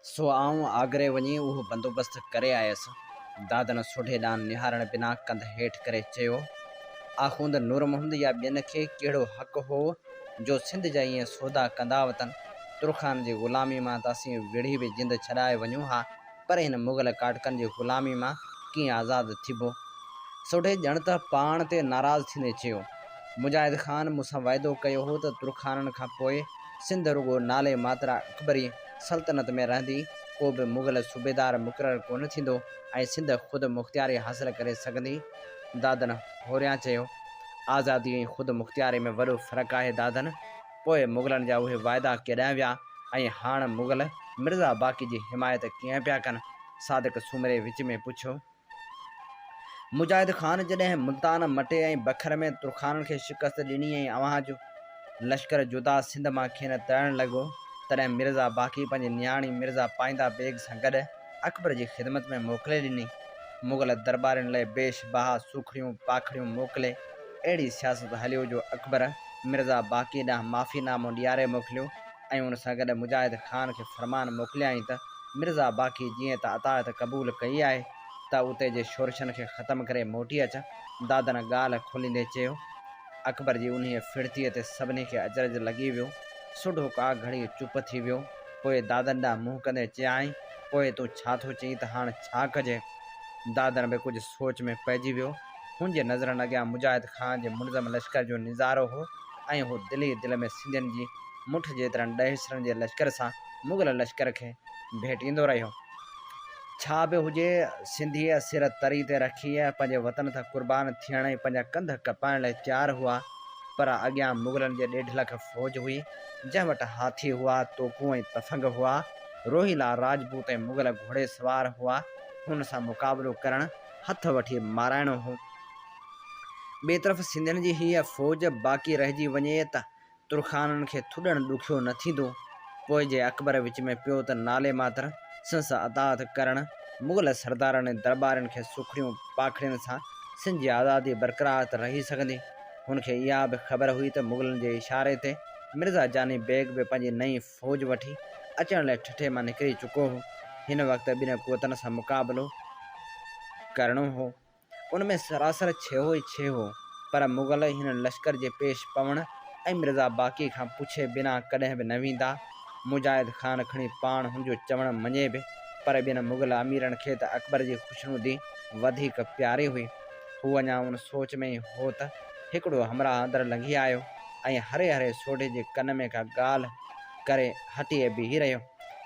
सो आऊं आगरे वञी उहो बंदोबस्तु करे आयुसि। दादन सोढे ॾांहुं निहारण बिना कंध हेठि करे चयो, आख़ूंद नूर मोहम्मद या ॿियनि खे कहिड़ो हक़ हो जो सिंध जा ईअं सौदा कंदा वतन? तुर्खान जी ग़ुलामी मां त असीं विढ़ी बि जिंद छॾाए वञूं हा, पर हिन मुग़ल काटकनि जी ग़ुलामी मां कीअं आज़ादु थिबो? सोढे ॼण त पाण ते नाराज़ थींदे चयो, मुजाहिद ख़ान मूंसां वाइदो कयो हो त तुर्खाननि खां पोइ सिंध रुॻो नाले मात्रा अकबरी सल्तनत में रहंदी, को बि मुग़ल सूबेदार मुक़ररु कोन थींदो ऐं सिंध ख़ुदि मुख़्तियारी हासिलु करे सघंदी। दादन होरियां चयो, आज़ादी ऐं ख़ुदि मुख़्तियारी में वॾो फ़र्क़ु आहे दादन। पोइ मुग़लनि जा उहे वाइदा केॾांहुं विया ऐं हाणे मुग़ल मिर्ज़ा बाक़ी जी हिमायत कीअं पिया कनि? सादिक सुमरे विच में पुछियो। मुजाहिद ख़ान जॾहिं मुल्तान मटे ऐं बखर में तुर्खाननि खे शिकस्त ॾिनी ऐं अव्हांजो लश्कर जुदा सिंध मां खेनि तरणु लॻो, तॾहिं मिर्ज़ा बाक़ी पंहिंजी नियाणी मिर्ज़ा पाइंदा बेग सां गॾु अकबर जी ख़िदमत में मोकिले ॾिनी। मुग़ल दरबारियुनि लाइ बेश बहा सूखड़ियूं पाखड़ियूं मोकिले अहिड़ी सियासत हलियो जो अकबर मिर्ज़ा बाक़ी ॾांहुं माफ़ीनामो ॾियारे मोकिलियो ऐं उन सां गॾु मुजाहिद ख़ान खे फ़रमान मोकिलियाईं त मिर्ज़ा बाक़ी जीअं त अतायत क़बूल कई आहे त उते जे शोरशनि खे ख़तमु करे मोटी अच। दादन ॻाल्हि खोलींदे चयो। अकबर जी उन्हीअ फिरतीअ ते सभिनी खे अचरज लॻी वियो। सुढो का घड़ी चुप थी वियो। पोइ दादन ॾांहुं मुंहुं कंदे चयाईं, पोइ तूं छा थो चईं त हाणे छा कजे? दादन बि कुझु सोच में पइजी वियो। हुन जे नज़रनि अॻियां मुजाहिद ख़ान जे मुनज़म लश्कर जो निज़ारो हो ऐं हू दिलि ई दिलि में सिंधियुनि जी मुठ जेतिरनि ॾहेसरनि जे लश्कर सां मुग़ल लश्कर खे भेटींदो रहियो। छा बि हुजे, सिंधीअ सिर तरी ते रखी पंहिंजे वतन तां क़ुर्बान थियण ऐं पंहिंजा कंध कपाइण लाइ तयारु हुआ। पर अॻियां मुग़लनि जे 1.5 लख फ़ौज हुई, जंहिं वटि हाथी हुआ, तोपूं ऐं तफ़ंग हुआ। रोहिला राजपूत ऐं मुग़ल घोड़े सवार हुआ। हुन सां मुक़ाबिलो करणु हथ वठी माराइणो हो। ॿिए तरफ़ सिंधियुनि जी हीअ फ़ौज बाक़ी रहिजी वञे त तुर्खाननि खे थुॾणु ॾुखियो न थींदो। पोइ जे अकबर विच में पियो त नाले मात्र संस अतात करणु मुग़ल सरदारनि ऐं दरबारनि खे सुखड़ियूं पाखड़ियुनि सां सिंध जी आज़ादी बरक़रार त रही सघंदी। हुनखे इहा बि ख़बर हुई त मुग़लनि जे इशारे ते मिर्ज़ा जानी बेग बि पंहिंजी नई फ़ौज वठी अचण लाइ ठठे मां निकिरी चुको हो। हिन वक़्तु ॿिनि क़ुवतनि सां मुक़ाबिलो करणो हो। उन में सरासर छेहो ई छेहो। पर मुग़ल हिन लश्कर जे पेश पवण ऐं मिर्ज़ा बाक़ी खां पुछे बिना कॾहिं बि न वेंदा। मुजाहिद ख़ान खणी पाण हुनजो चवणु मञे बि, पर ॿियनि मुग़ल अमीरनि खे त अकबर जी ख़ुशनुदी वधीक प्यारी हुई। हू अञा उन सोच में ई हो त हिकिड़ो हमराह अंदरि लंघी आयो ऐं हरे हरे सोढे जे कन में का ॻाल्हि करे हटी बीही रहियो।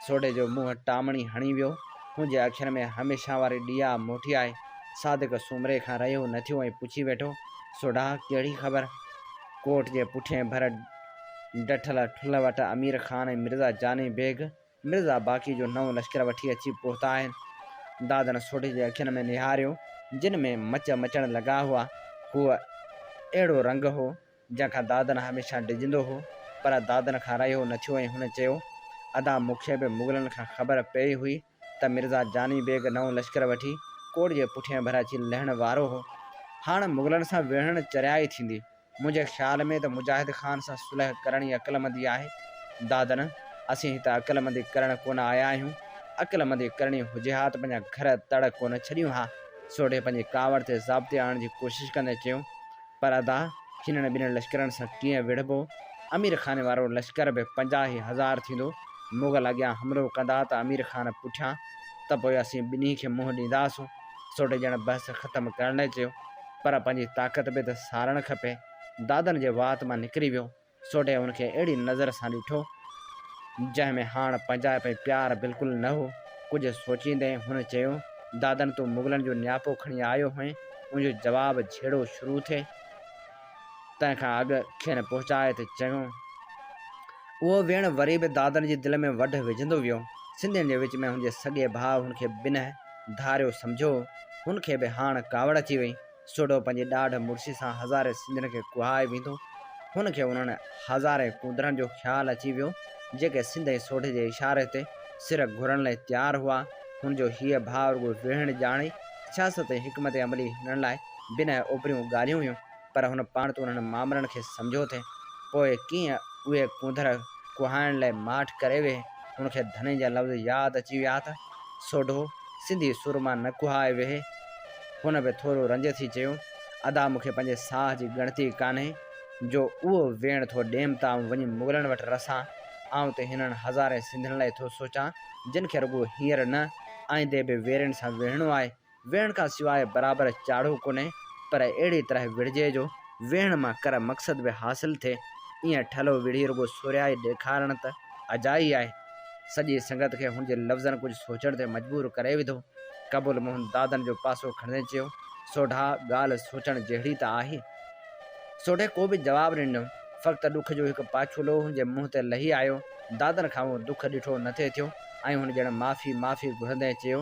सोढे जो मुंहुं टामणी हणी वियो। हुनजे अखियुनि में हमेशह वारी ॾिया मोटी आहे। सादिक सूमरे खां रहियो न थियो ऐं पुछी वेठो, सोढा कहिड़ी ख़बर? कोट जे पुठिएं भर डठल ठुल वटि अमीर ख़ान ऐं मिर्ज़ा जानी बेग मिर्ज़ा बाक़ी जो नओं लश्कर वठी अची पहुता आहिनि। दादन सोढे जे अखियुनि में निहारियो, जिन में मच मचण लॻा हुआ। हूअ अहिड़ो रंग हो जंहिंखां दादन हमेशह डिॼंदो हो। पर दादन खां रहियो न थियो ऐं हुन चयो, अदा मूंखे बि मुग़लनि खां ख़बर पई हुई त मिर्ज़ा जानी बेग नओं लश्कर वठी कोट जे पुठियां भर अची लहण वारो हो। हाणे मुग़लनि सां विढ़ण चरियाई थींदी। मुंहिंजे ख़्याल में त मुजाहिद ख़ान सां सुलह करणी अक़लमंदी आहे। दादन, असीं हिते अक़लमंदी करणु कोन आया आहियूं। अक़लमंदी करणी हुजे हा त पंहिंजा घर तड़ कोन छॾियूं हा। सोढे पंहिंजी कावड़ ते ज़ाब्ते आणण जी कोशिशि कंदे चयो, पर अदा हिननि ॿिनि लश्करनि सां कीअं विढ़बो? अमीर ख़ान वारो लश्कर बि 50,000 थींदो। मुग़ल अॻियां हमिलो कंदा त अमीर ख़ान पुठियां, त पोइ असीं ॿिन्ही खे मुंहुं ॾींदासीं। सोढे ॼण बहस ख़तमु करण लाइ चयो, पर पंहिंजी ताक़त बि त सारणु खपे। दादन जे वात मां निकिरी वियो। सोढे हुनखे अहिड़ी नज़र सां ॾिठो जंहिं में हाणे पंहिंजाइप ऐं प्यार बिल्कुलु न हो। कुझु सोचींदे हुन चयो, दादन, तूं मुग़लनि जो नियापो खणी आयो हुएं। मुंहिंजो जवाबु छेड़ो शुरू थिए तंहिंखां अॻु खेनि पहुचाए त चङो। उहो वेण वरी बि दादन जी दिलि में वढ विझंदो वियो। सिंधियुनि जे विच में हुनजे सॻे भाउ हुनखे ॿिनि धारियो सम्झो। हुनखे बि हाणे कावड़ अची वई। सोढो पंहिंजी ॾाढ मुड़िसी सां हज़ारे सिंधियुनि खे कुहाए वेंदो। हुनखे उन्हनि हज़ारे कूदरनि जो ख़्यालु अची वियो जेके सिंध ऐं सोढे जे इशारे ते सिर घुरण लाइ तयारु हुआ। हुनजो हीअ भाउ रुॻो वेहण ॼाणे सियासत ऐं हिकमत अमली हिननि लाइ ॿिनि ओपरियूं ॻाल्हियूं हुयूं। पर हुन पाण त उन्हनि मामरनि खे सम्झो थे। पोइ कीअं उहे कूदर कुहाइण लाइ माठ करे वेहे। हुनखे धने जा लफ़्ज़ यादि अची विया त सोढो सिंधी सुर मां न कुहाए वेहे। हुन बि थोरो रंज थी चयो, अदा मूंखे पंहिंजे साह जी ॻणती कान्हे जो उहो वेण थो ॾेम तां वञी मुग़लनि वटि रसां। आउं त हिननि हज़ारे सिंधियुनि लाइ थो सोचां जिन खे रुॻो हींअर न आईंदे बि वेरनि सां विढ़णो आहे। वेहण खां सवाइ बराबरि चाढ़ो कोन्हे, पर अहिड़ी तरह विढ़जे जो वेहण मां कर मक़सद बि हासिलु थिए। ईअं ठलो विढ़ी रुॻो सोरियाई ॾेखारण त अजाई आहे। सॼी संगत खे हुनजे लफ़्ज़नि कुझु सोचण ते मजबूर करे विधो। कबूल मोहन दादन जो पासो खणंदे चयो, सोढा ॻाल्हि सोचण जहिड़ी त आहे। सोढे को बि जवाबु न ॾिनो। फ़क़्ति ॾुख जो हिकु पाछुलो हुनजे मुंहं ते लही आयो। दादन खां उहो दुख ॾिठो न थिए थियो ऐं हुन ॼण माफ़ी माफ़ी घुरंदे चयो,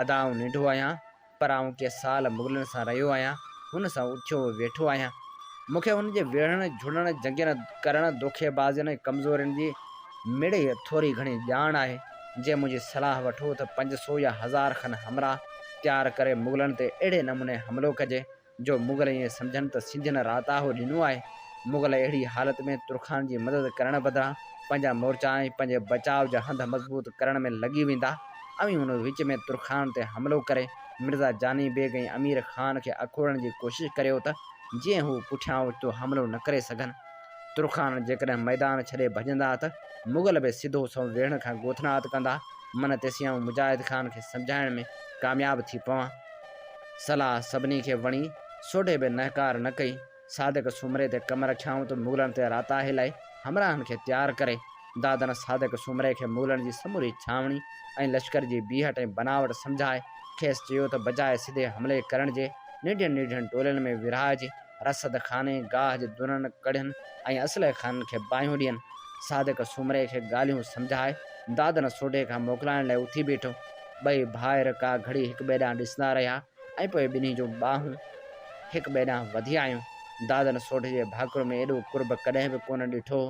अदा आउं नंढो आहियां, पर आउं के साल मुग़लनि सां रहियो आहियां। हुन सां उथियो वेठो आहियां। मूंखे हुनजे वेढ़ण झुड़ण जंगियन करण दोखेबाज़ियुनि ऐं कमज़ोरियुनि जी मिड़ई थोरी घणी ॼाण आहे। जे मुंहिंजी सलाह वठो त 500 या 1000 खनि हमराह तयारु करे मुग़लनि ते अहिड़े नमूने हमिलो कजे जो मुग़ल ईअं सम्झनि त सिंधियुनि राताहो ॾिनो आहे। मुग़ल अहिड़ी हालत में तुर्खान जी मदद करण बदिरां पंहिंजा मोर्चा ऐं पंहिंजे बचाव जा हंध मज़बूत करण में लॻी वेंदा ऐं हुन विच में तुर्खान ते हमिलो करे मिर्ज़ा जानी बेग ऐं अमीर ख़ान खे अखोड़ण जी कोशिशि करियो त जीअं हू पुठियां ओचितो हमिलो न करे सघनि। तुर्खान जेकॾहिं मैदान छॾे भॼंदा त मुग़ल बि सिधो सौ वेहण खां गोथनात कंदा। मन तेसियाऊं मुजाहिद ख़ान खे सम्झाइण में कामयाबु थी पवां। सलाह सभिनी खे वणी, सोढे बि नहकार न कई। सादिक सुमरे ते कम रखियाऊं त मुग़लनि ते राता हिलाए हमराहनि खे तयारु करे। दादन सादिक सुमरे खे मुग़लनि जी समूरी छावनी ऐं लश्कर जी बीहट ऐं बनावट सम्झाए खेसि चयो त बजाए सिधे हमले करण जे निढियुनि निढियुनि टोलियुनि में विरहाइजी रसद खाने गाह जे दुरनि कढियनि ऐं असलह ख़ाननि खे बाहियूं ॾियनि। सादिक सुमरे खे ॻाल्हियूं सम्झाए दादन सोढे खां मोकिलाइण लाइ उथी बीठो। ॿई भाइर का घड़ी हिक ॿिए ॾांहुं ॾिसंदा रहिया ऐं पोइ ॿिन्ही जूं ॿाहूं हिक ॿिए ॾांहुं वधी आयूं। दादन सोढे जे भाकुर में एॾो कुर्ब कॾहिं बि कोन ॾिठो।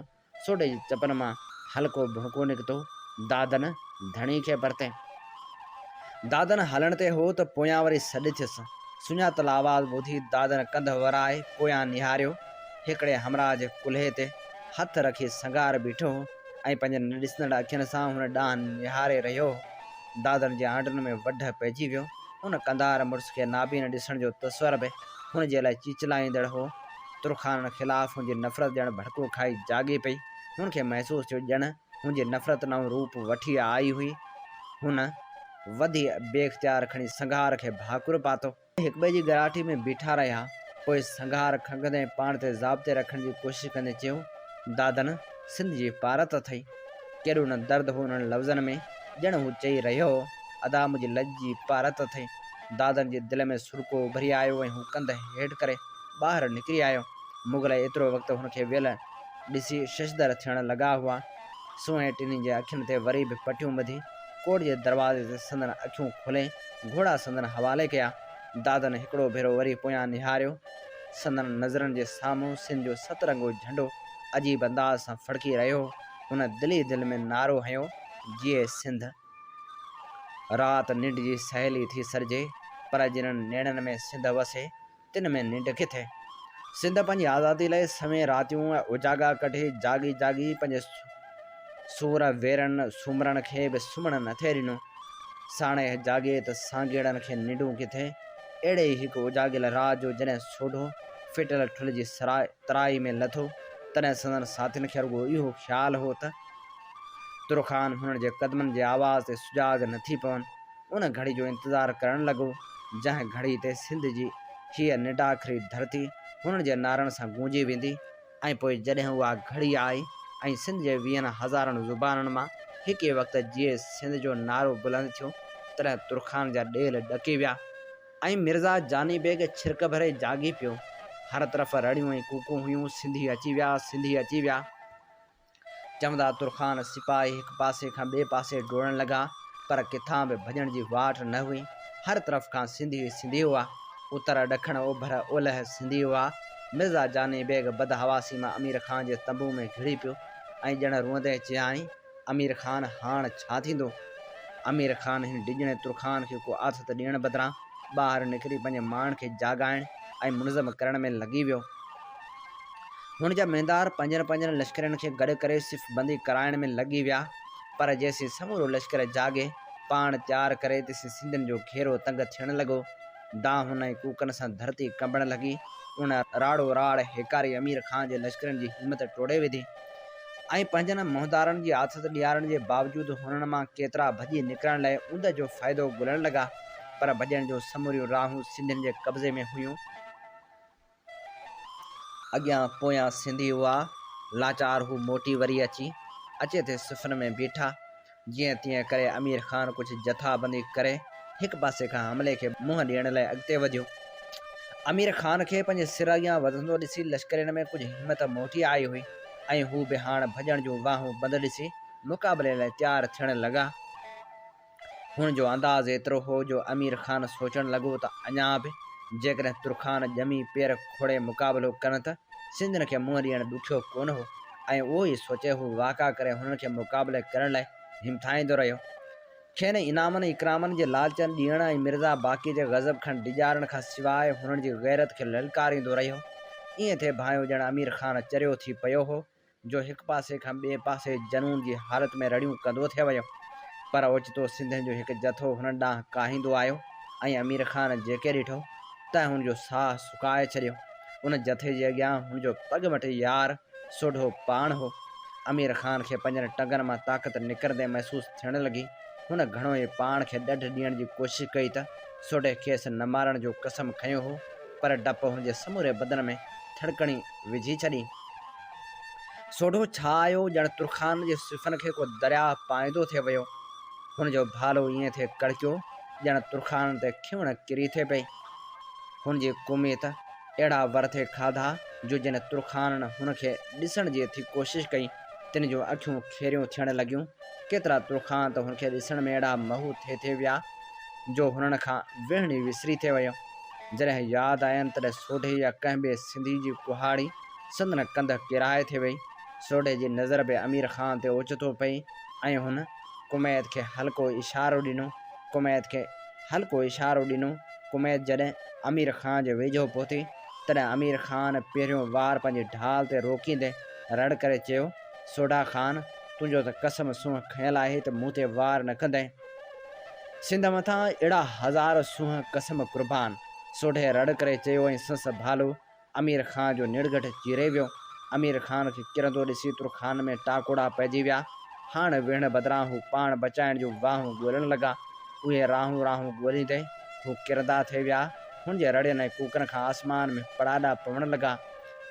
सोढे जी चपन मां हल्को भुणको निकितो। दादन धणी खे परते। दादन हलण ते हो त पोयां वरी सॾु थियसि। सुञातल आवाज़ ॿुधी दादन कंध वराए पोयां निहारियो। हिकिड़े हमराह जे कुल्हे ते हथ रखी संगार बीठो ऐं पंहिंजे न ॾिसंदड़ अखियुनि सां हुन ॾांहुं निहारे रहियो। दादन जे आंडुनि में वढ पइजी वियो। हुन कंधार मुड़ुस खे नाबीन ॾिसण जो तस्वर बि हुन जे लाइ चिचलाईंदड़ हो। तुर्खान ख़िलाफ़ हुनजी नफ़रत ॼण भड़को खाई जाॻी पई। हुनखे महसूसु थियो ॼण हुनजी नफ़रत नओं रूप वठी आई हुई। हुन वधी बेख्तियार खणी संघार खे भाकुर पातो। हिक ॿिए जी ॻराठी में बीठा रहिया। पोइ संघार खंघंदे पाण ते ज़ाब्ते रखण जी कोशिशि कंदे चयो, दादन सिंध जी पारत अथई। केॾो न दर्द हो हुननि लफ़्ज़नि में, ॼण हू चई रहियो हो, अदा मुंहिंजी लज जी पारत अथई। दादन जे दिलि में सुरको उभरी आयो ऐं हू कंध हेठि करे ॿाहिरि निकिरी आयो। मुग़ल एतिरो वक़्तु हुनखे वियल ॾिसी शशदर थियण लॻा हुआ। सुंहें टिनी जे अखियुनि ते वरी बि पटियूं ॿधी कोट जे दरवाज़े ते संदन अखियूं खोले घोड़ा संदन हवाले कया। दादन हिकिड़ो भेरो वरी पोयां निहारियो। संदन नज़रनि जे साम्हूं सिंध जो सतरंगो झंडो अजीब अंदाज़ सां फड़की रहियो। हुन दिली दिलि में नारो हंयो, जीए सिंध। राति निंड जी सहेली थी सरिजे, पर जिन्हनि नेणनि में सिंध वसे तिन में निंड किथे। सिंध पंहिंजी आज़ादी लाइ सवें रातियूं उजागा कढी जागी जागी पंहिंजे सूर वेरनि सूमरनि खे बि सुम्हणु न थिए ॾिनो। साणे जागे त सांगेड़नि खे निंडूं किथे। अहिड़े ई हिकु उजागियल रात जो जॾहिं सोढो फिटल ठुल जी तराई में लथो, तॾहिं संदन साथियुनि खे रुॻो इहो ख़्यालु हो त तुर्खान हुननि जे क़दमनि जे आवाज़ ते सुजाग न थी पवनि। उन घड़ी जो इंतज़ारु करणु लॻो जंहिं घड़ी ते सिंध जी हीअ निडाखरी धरती हुननि जे नारनि सां गूंजी वेंदी। ऐं पोइ जॾहिं उहा घड़ी आई ऐं सिंध जे 20 हज़ारनि ज़ुबाननि मां हिकु वक़्तु जीअं सिंध जो नारो बुलंद थियो, तॾहिं तुर्खान जा ॾेल ॾकी विया ऐं मिर्ज़ा जानी बेग छिरक भरे जागी पियो। हर तरफ़ रड़ियूं ऐं कूकूं हुयूं, सिंधी अची विया, सिंधी अची विया। चवंदा तुर्खान सिपाही हिकु पासे खां ॿिए पासे डोड़ण लॻा, पर किथां बि भॼण जी वाट न हुई। हर तरफ़ खां सिंधी सिंधी हुआ। उतर ॾखण ओभर ओलह सिंधी हुआ। मिर्ज़ा जानी बेग बदहवासी मां अमीर ख़ान जे तंबू में घिड़ी पियो ऐं ॼण रुअंदे चयाईं, अमीर ख़ान हाणे छा थींदो? अमीर ख़ान हिन डिॼणे तुर्खान खे को आथत ॾियण बदिरां ॿाहिरि निकिरी पंहिंजे माण्हुनि खे जाॻाइण ऐं मुनज़म करण में लॻी वियो। हुन जा मेंदार पंजनि लश्करनि खे गॾु करे सिफ़बंदी कराइण में लॻी विया। पर जेसीं समूरो लश्कर जागे पाण तयारु करे तेसीं सिंधियुनि जो घेरो तंग थियण लॻो। दाहुन ऐं कूकनि सां धरती कंबण लॻी। उन राड़ो राड़ हेकारी अमीर ख़ान जे लश्करनि जी हिमत टोड़े विधी ऐं पंहिंजनि मोहदारनि जी आथत ॾियारण जे बावजूदि हुननि मां केतिरा भॼी निकिरण लाइ उंध जो फ़ाइदो ॻोल्हण लॻा। पर भॼण जो समूरियूं राहूं सिंधियुनि जे कब्ज़े में हुयूं। अॻियां पोयां सिंधी हुआ। लाचार हू मोटी वरी अचे थे सिफ़न में बीठा। जीअं तीअं करे अमीर ख़ान कुझु जथाबंदी करे हिकु पासे खां हमले खे मुंहुं ॾियण लाइ अॻिते वधियो। अमीर ख़ान खे पंहिंजे सिर अॻियां वधंदो ॾिसी लश्करनि में कुझु हिमत मोटी आई हुई ऐं हू बि हाणे भॼण जूं वाहूं बंदि ॾिसी मुक़ाबले लाइ तयारु थियण लॻा। हुन जो अंदाज़ एतिरो हो जो अमीर ख़ान सोचणु लॻो त अञा बि जेकॾहिं तुर्खान ॼमी पेर खोड़े मुक़ाबिलो कनि त सिंधियुनि खे मुंहुं ॾियणु ॾुखियो कोन हो। ऐं उहो ई सोचे हू वाक़ा करे हुननि खे मुक़ाबले करण लाइ हिमथाईंदो रहियो। खेनि इनामनि इकरामनि जे लालचनि ॾियण ऐं मिर्ज़ा बाक़ी जे ग़ज़ब खां डिॼारण खां सवाइ हुननि जी गैरत खे ललकारींदो रहियो। ईअं थिए भाइयो ॼण अमीर ख़ान चरियो थी पियो हो जो हिकु पासे खां ॿिए पासे जनून जी हालत में रड़ियूं कंदो थिए वियो। पर ओचितो सिंधियुनि जो हिकु जथो हुन ॾांहुं काहींदो आयो ऐं अमीर ख़ान जेके ॾिठो त हुनजो साहु सुकाए छॾियो। उन जथे जे अॻियां हुनजो पग मटे यार सोढो पाण हो। अमीर ख़ान खे पंजनि टंगनि मां ताक़त निकिरंदे महसूसु थियणु लॻी। हुन घणो ई पाण खे ॾढ ॾियण जी कोशिशि कई त सोढे खेसि न मारण जो कसम खयो हो, पर डपु हुनजे समूरे बदन में थड़कणी विझी छॾी। सोढो छा आयो ॼण तुरखान जे सिफ़नि खे को दरिया पाईंदो थिए वियो। हुनजो भालो ईअं थिए कड़कियो ॼण तुरखान ते खिवण किरी थिए पई। हुनजी कुमीत अहिड़ा वरथे खाधा जो जिन तुरखान हुनखे ॾिसण जी थी कोशिशि कई तिन जूं अखियूं खेरियूं थियण लॻियूं। केतिरा तुरखान त हुनखे ॾिसण में अहिड़ा महू थिए विया जो हुननि खां विहणी विसरी थिए वियो। जॾहिं यादि आयनि तॾहिं सोढे या कंहिं ॿिए सिंधी जी कुहाड़ी संदन कंध किराए थिए वई। सोढे जी नज़र बि अमीर ख़ान ते ओचितो पई ऐं हुन कुमैद खे हल्को इशारो ॾिनो। कुमैद जॾहिं अमीर ख़ान जे वेझो पहुती तॾहिं अमीर ख़ान पहिरियों वार पंहिंजी ढाल ते रोकींदे रड़ करे चयो, सोढा ख़ान, तुंहिंजो त कसम सूंहं खयल आहे त मूं ते वार न कंदे। सिंध मथां अहिड़ा हज़ार सूंहं कसम कुर्बान, सोढे रड़ करे चयो ऐं संस भालो अमीर ख़ान जो निड़गट चीरे वियो। अमीर ख़ान खे किरंदो ॾिसी तुरखान में टाकोड़ा पइजी विया। हाणे विहण बदिरां हू पाण बचाइण जूं वाहूं ॻोल्हण लॻा। उहे राहूं ॻोल्हींदे हू किरंदा थिए विया। हुनजे रड़ियनि ऐं कूकनि खां आसमान में पड़ाॾा पवण लॻा।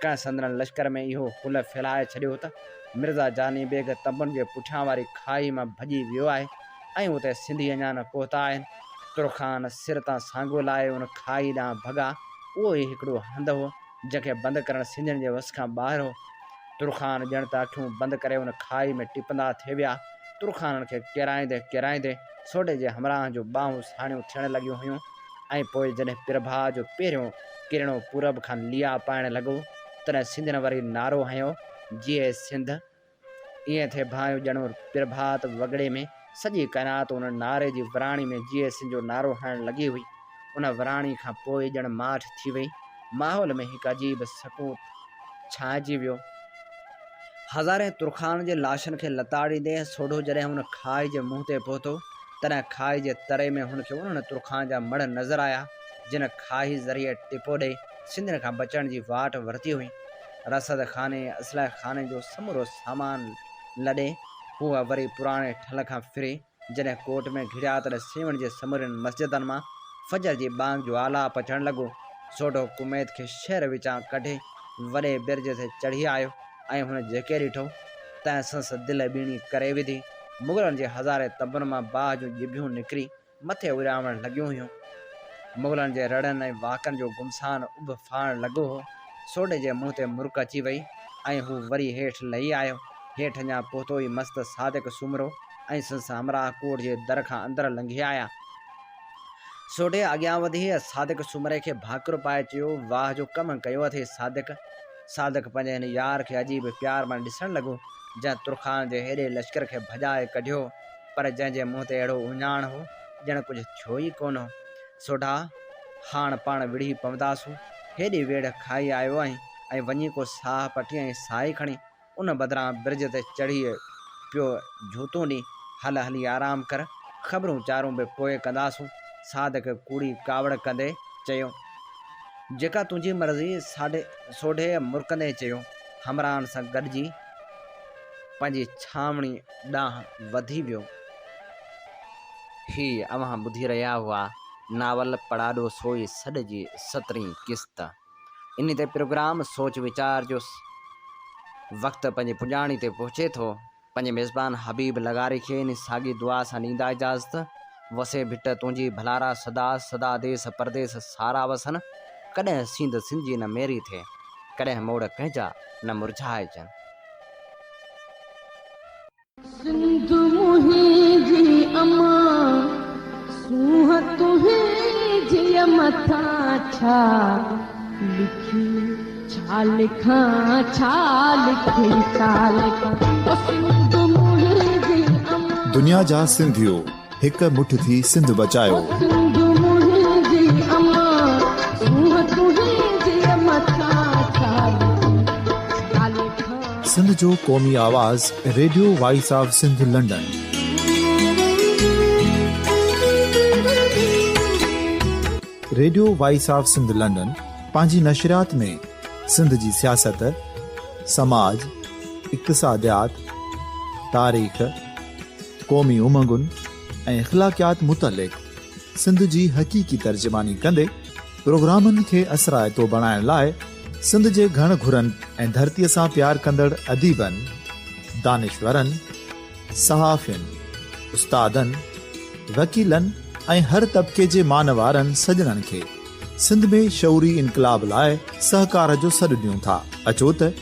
कंहिं संदन लश्कर में इहो हुल फैलाए छॾियो त मिर्ज़ा जानी बेग तंबुनि जे पुठियां वारी खाई मां भॼी वियो आहे ऐं उते सिंधी अञा न पहुता आहिनि। तुरखान सिर तां सांगो लाहे उन खाई ॾांहुं भॻा। उहो ई हिकिड़ो हंधु हो जंहिंखे बंदि करणु सिंधियुनि जे वस खां ॿाहिरि हो। तुरखान ॼण त अखियूं बंदि करे उन खाई में टिपंदा थिए विया। तुरखाननि खे किराईंदे सोढे जे हमराह जो ॿाहूं साणियूं थियण लॻियूं हुयूं ऐं पोइ जॾहिं प्रभा जो पहिरियों किरणो पूरब खां लिया पाइण लॻो तॾहिं सिंधियुनि वरी नारो हंयो, जीए सिंध। ईअं थिए भाइयों ॼण प्रभात वॻड़े में सॼी काइनात उन नारे जी वराणी में जीए सिंध जो नारो हणण लॻी हुई। उन वराणी खां पोइ ॼण माठ थी वई। माहौल में हिकु अजीब सकून छाइजी वियो। हज़ारे तुरखान जे लाशनि खे लताड़ींदे सोढो जॾहिं हुन खाई जे मुंहं ते पहुतो तॾहिं खाई जे तरे में हुनखे उन्हनि तुरखान जा मड़ नज़र आया जिन खाई ज़रिए टिपो ॾेई सिंधियुनि खां बचण जी वाट वरिती हुई। रसद खाने असलह खाने जो समूरो सामान लॾे हूअ वरी पुराणे ठल खां फिरी जॾहिं कोट में घिरिया तॾहिं सेवण जे समूरनि मस्जिदनि मां फजर जी बांग जो आलाप अचणु लॻो। सोढो कुमैद खे शहर विचां कढे वॾे बिरज ते चढ़ी आयो ऐं हुन जेके ॾिठो तंहिं संस दिलि ॿीणी करे विधी। मुग़लनि जे हज़ारे तंबुनि मां बाहि जूं ॼिभियूं निकिरी मथे उॾामण लॻियूं हुयूं। मुग़लनि जे रड़नि ऐं वाकनि जो गुमसान उभ फाइण लॻो हो। सोढे जे मुंहं ते मुर्क अची वई ऐं हू वरी हेठि लही आयो। हेठि अञा पहुतो ई मस्त सादिक सुमरो ऐं संस हमराह कोट जे दर खां अंदरि लंघे आया। सोढे अॻियां वधी सादिक सुमरे खे भाकुर पाए चयो, वाह जो कमु कयो अथई सादिक। सादिक पंहिंजे हिन यार खे अजीब प्यार मां ॾिसणु लॻो जंहिं तुरखान जे हेॾे लश्कर खे भॼाए कढियो पर जंहिंजे मुंहं ते अहिड़ो उञाण हो ॼण कुझु थियो ई कोन हो। सोढा, हाण पाण विढ़ी पवंदासूं। हेॾी वेड़ खाई आयो आहीं ऐं वञी को साह पटी ऐं साई खणी उन बदिरां बिरज ते चढ़ी पियो झूतूं ॾी। हली आराम कर, ख़बरूं चारूं बि पोइ कंदासूं। सादिक कूड़ी कावड़ कंदे चयो। जेका तुंहिंजी मर्ज़ी, सोढे मुरकंदे चयो। हमराहनि सां गॾिजी पंहिंजी छावणी ॾांहुं वधी वियो। ही अव्हां ॿुधी रहिया हुआ नावल पड़ाॾो सोई सॾ जी 17वीं क़िस्त। इन ते प्रोग्राम सोच वीचार जो वक़्तु पंहिंजी पुॼाणी ते पहुचे थो। पंहिंजे मेज़बान हबीब लगारी खे इन साॻी दुआ सां ॾींदा इजाज़त। वसे भिट तुंहिंजी भलारा सदा सदा देस परदेस सारा वसन। कॾहिं सिंध सिंधी न मेरी थिए, कॾहिं मोड़ कंहिंजा न मुरझाइजनि। सिंध मुंहिंजी अमा सूंहं तुंहिंजी मथां छा लिखी, छा लिखां छा लिखी, छा लिखां। सिंध मुंहिंजी अमा, दुनिया जा सिंधियो हिकु मुठ थी सिंध बचायो। सिंध मुंहिंजी अमा सूंहं तुंहिंजी मथां छा सिंध जो क़ौमी आवाज़ radio voice of Sindh London. Radio voice of Sindh London पंहिंजी नशरियात में सिंध जी सियासत, समाज, इक़्तिसादियात, तारीख़, क़ौमी उमंगुनि ऐं अख़लाक़ियात मुतलिक़ सिंध जी हक़ीक़ी तर्जुमानी कंदे प्रोग्रामनि खे असराइतो बणाइण लाइ सिंध जे घण घुरनि ऐं धरतीअ सां प्यार कंदड़ अदीबनि, दानिश्वरनि, सहाफ़ियुनि, उस्तादनि, वकीलनि ऐं हर तबिके जे मानवारनि सजणनि खे सिंध में शऊरी इनकलाब लाइ सहकार जो सॾु ॾियूं था। अचो त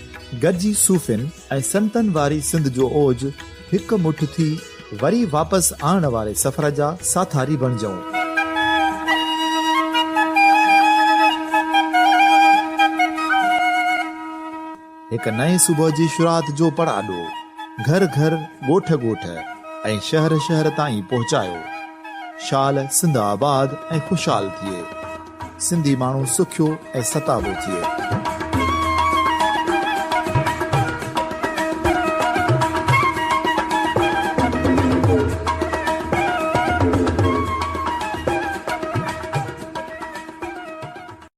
गॾिजी सूफ़ियुनि ऐं संतनि वारी सिंध जो ओज हिकु मुठ थी वरी वापसि आणण वारे सफ़र जा साथारी बणिजऊं। हिकु नए सुबुह जी शुरूआत जो पड़ाॾो घर घर, ॻोठ ॻोठ ऐं शहर शहर ताईं पहुचायो। शाल सिंध आबाद ऐं ख़ुशहाल थिए, सिंधी माण्हू सुखियो ऐं सताबो थिए।